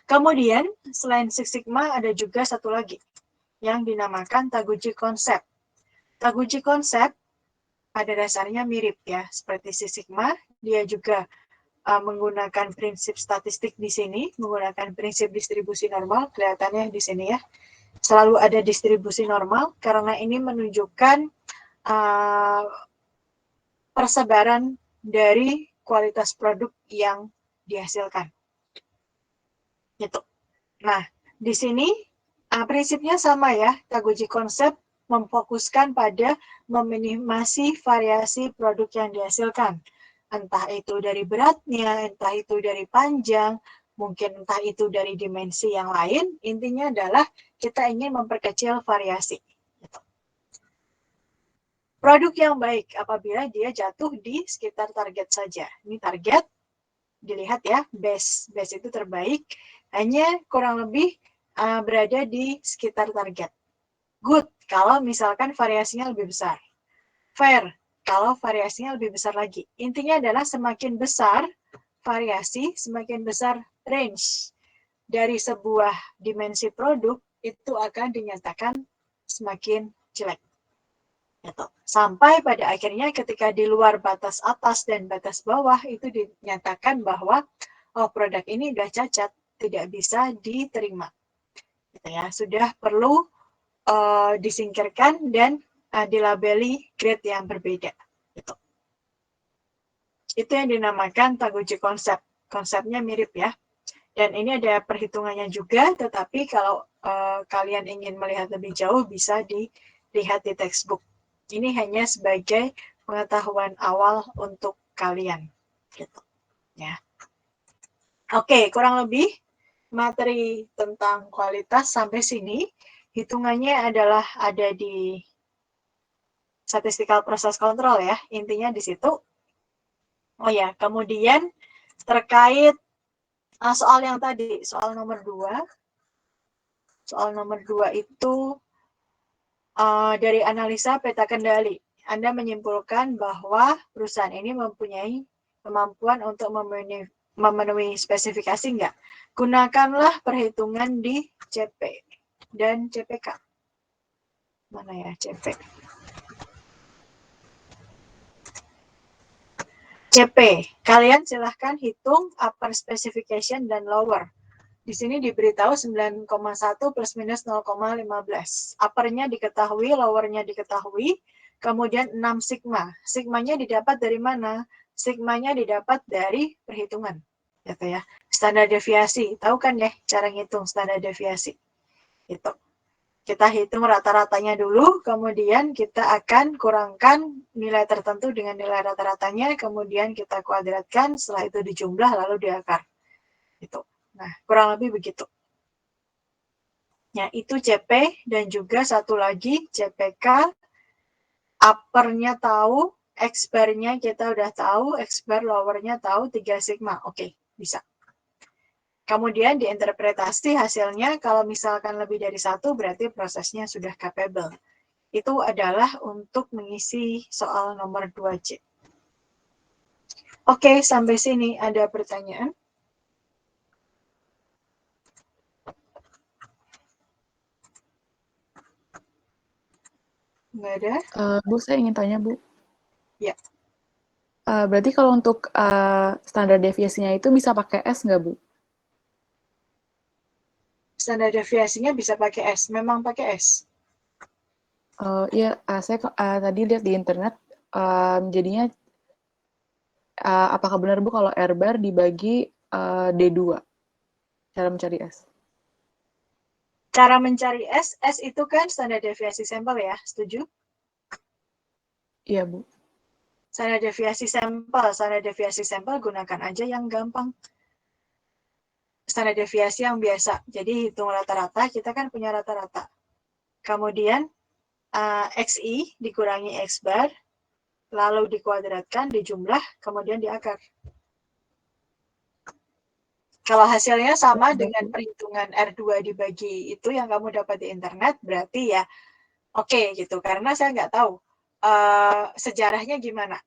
kemudian selain Six Sigma ada juga satu lagi yang dinamakan Taguchi Concept. Taguchi Concept pada dasarnya mirip ya seperti Six Sigma, dia juga menggunakan prinsip statistik di sini, menggunakan prinsip distribusi normal, kelihatannya di sini ya. Selalu ada distribusi normal karena ini menunjukkan persebaran dari kualitas produk yang dihasilkan. Gitu. Nah, di sini prinsipnya sama ya, Taguchi Concept memfokuskan pada meminimasi variasi produk yang dihasilkan. Entah itu dari beratnya, entah itu dari panjang, mungkin entah itu dari dimensi yang lain, intinya adalah kita ingin memperkecil variasi. Gitu. Produk yang baik apabila dia jatuh di sekitar target saja. Ini target, dilihat ya, base itu terbaik, hanya kurang lebih berada di sekitar target. Good, kalau misalkan variasinya lebih besar. Fair, kalau variasinya lebih besar lagi. Intinya adalah semakin besar variasi, semakin besar range dari sebuah dimensi produk, itu akan dinyatakan semakin jelek. Gitu. Sampai pada akhirnya ketika di luar batas atas dan batas bawah itu dinyatakan bahwa produk ini sudah cacat, tidak bisa diterima. Gitu ya, sudah perlu disingkirkan dan dilabeli grade yang berbeda. Gitu. Itu yang dinamakan Taguchi konsep. Konsepnya mirip ya. Dan ini ada perhitungannya juga, tetapi kalau kalian ingin melihat lebih jauh bisa dilihat di textbook. Ini hanya sebagai pengetahuan awal untuk kalian. Gitu. Ya. Oke, kurang lebih materi tentang kualitas sampai sini. Hitungannya adalah ada di statistical process control ya. Intinya di situ. Oh ya, kemudian terkait soal yang tadi, soal nomor 2. Soal nomor 2 itu dari analisa peta kendali. Anda menyimpulkan bahwa perusahaan ini mempunyai kemampuan untuk memenuhi spesifikasi enggak? Gunakanlah perhitungan di CP dan CPK. Mana ya CP? CP, kalian silahkan hitung upper specification dan lower. Di sini diberitahu 9,1 plus minus 0,15. Uppernya diketahui, lowernya diketahui, kemudian 6 sigma. Sigmanya didapat dari mana? Sigmanya didapat dari perhitungan. Gitu ya. Standar deviasi. Tahu kan ya cara ngitung standar deviasi? Itu. Kita hitung rata-ratanya dulu, kemudian kita akan kurangkan nilai tertentu dengan nilai rata-ratanya, kemudian kita kuadratkan, setelah itu dijumlah, lalu diakar. Itu. Nah, kurang lebih begitu. Ya, itu CP dan juga satu lagi CPK. Uppernya tahu, X-bar-nya kita udah tahu, X-bar lowernya tahu 3 sigma. Oke, bisa. Kemudian diinterpretasi hasilnya, kalau misalkan lebih dari 1, berarti prosesnya sudah capable. Itu adalah untuk mengisi soal nomor 2C. Oke, sampai sini ada pertanyaan? Nggak ada? Bu, saya ingin tanya, Bu. Ya. Berarti kalau untuk standar deviasinya itu bisa pakai S nggak, Bu? Standar deviasinya bisa pakai S. Memang pakai S. Iya, saya tadi lihat di internet, jadinya apakah benar, Bu, kalau R bar dibagi D2, cara mencari S? Cara mencari S itu kan standar deviasi sampel ya, setuju? Iya, Bu. Standar deviasi sampel gunakan aja yang gampang. Standar deviasi yang biasa. Jadi hitung rata-rata, kita kan punya rata-rata. Kemudian XI dikurangi X bar, lalu dikuadratkan, dijumlah, kemudian diakar. Kalau hasilnya sama dengan perhitungan R2 dibagi itu yang kamu dapat di internet, berarti ya oke gitu. Karena saya nggak tahu sejarahnya gimana.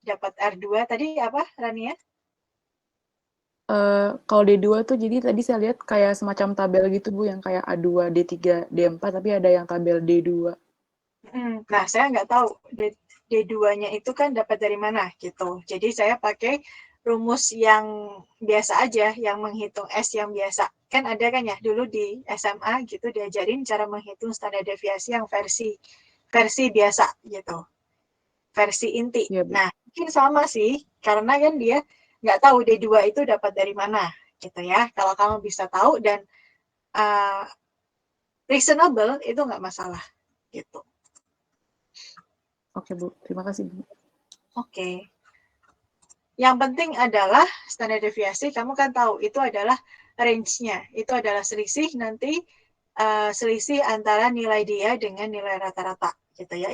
Dapat R2 tadi apa, Rania? Kalau D2 tuh jadi tadi saya lihat kayak semacam tabel gitu, Bu, yang kayak A2, D3, D4, tapi ada yang tabel D2. Nah, saya nggak tahu D2-nya itu kan dapat dari mana gitu. Jadi saya pakai rumus yang biasa aja, yang menghitung S yang biasa. Kan ada kan ya, dulu di SMA gitu diajarin cara menghitung standar deviasi yang versi biasa gitu. Versi inti. Iya, Bu. Nah, mungkin sama sih, karena kan dia nggak tahu D2 itu dapat dari mana gitu ya. Kalau kamu bisa tahu dan reasonable, itu nggak masalah gitu. Oke, Bu. Terima kasih, Bu. Oke. Yang penting adalah standar deviasi, kamu kan tahu itu adalah range-nya. Itu adalah selisih nanti selisih antara nilai dia dengan nilai rata-rata gitu ya.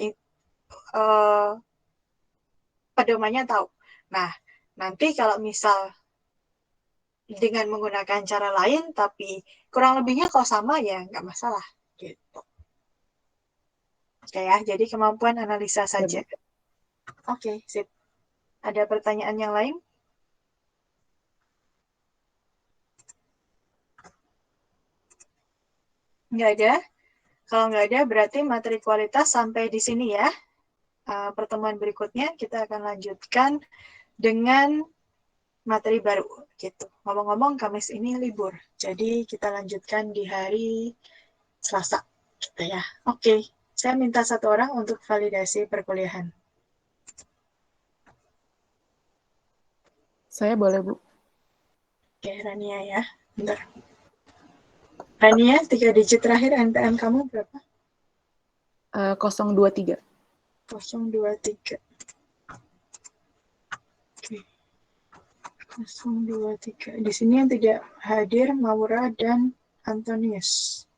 pedomannya tahu. Nah, nanti kalau misal dengan menggunakan cara lain, tapi kurang lebihnya kalau sama ya nggak masalah. Gitu. Oke ya, jadi kemampuan analisa saja. Bu. Oke, sip. Ada pertanyaan yang lain? Nggak ada? Kalau nggak ada, berarti materi kualitas sampai di sini ya. Pertemuan berikutnya kita akan lanjutkan dengan materi baru. Gitu. Ngomong-ngomong, Kamis ini libur. Jadi kita lanjutkan di hari Selasa. Gitu ya. Oke, saya minta 1 orang untuk validasi perkuliahan. Saya boleh, Bu. Oke, Rania ya. Bentar. Rania, 3 digit terakhir NPM kamu berapa? 023. 023. Oke. 023. Di sini yang tidak hadir Maura dan Antonius.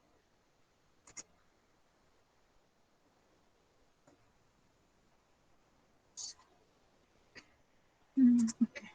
Oke.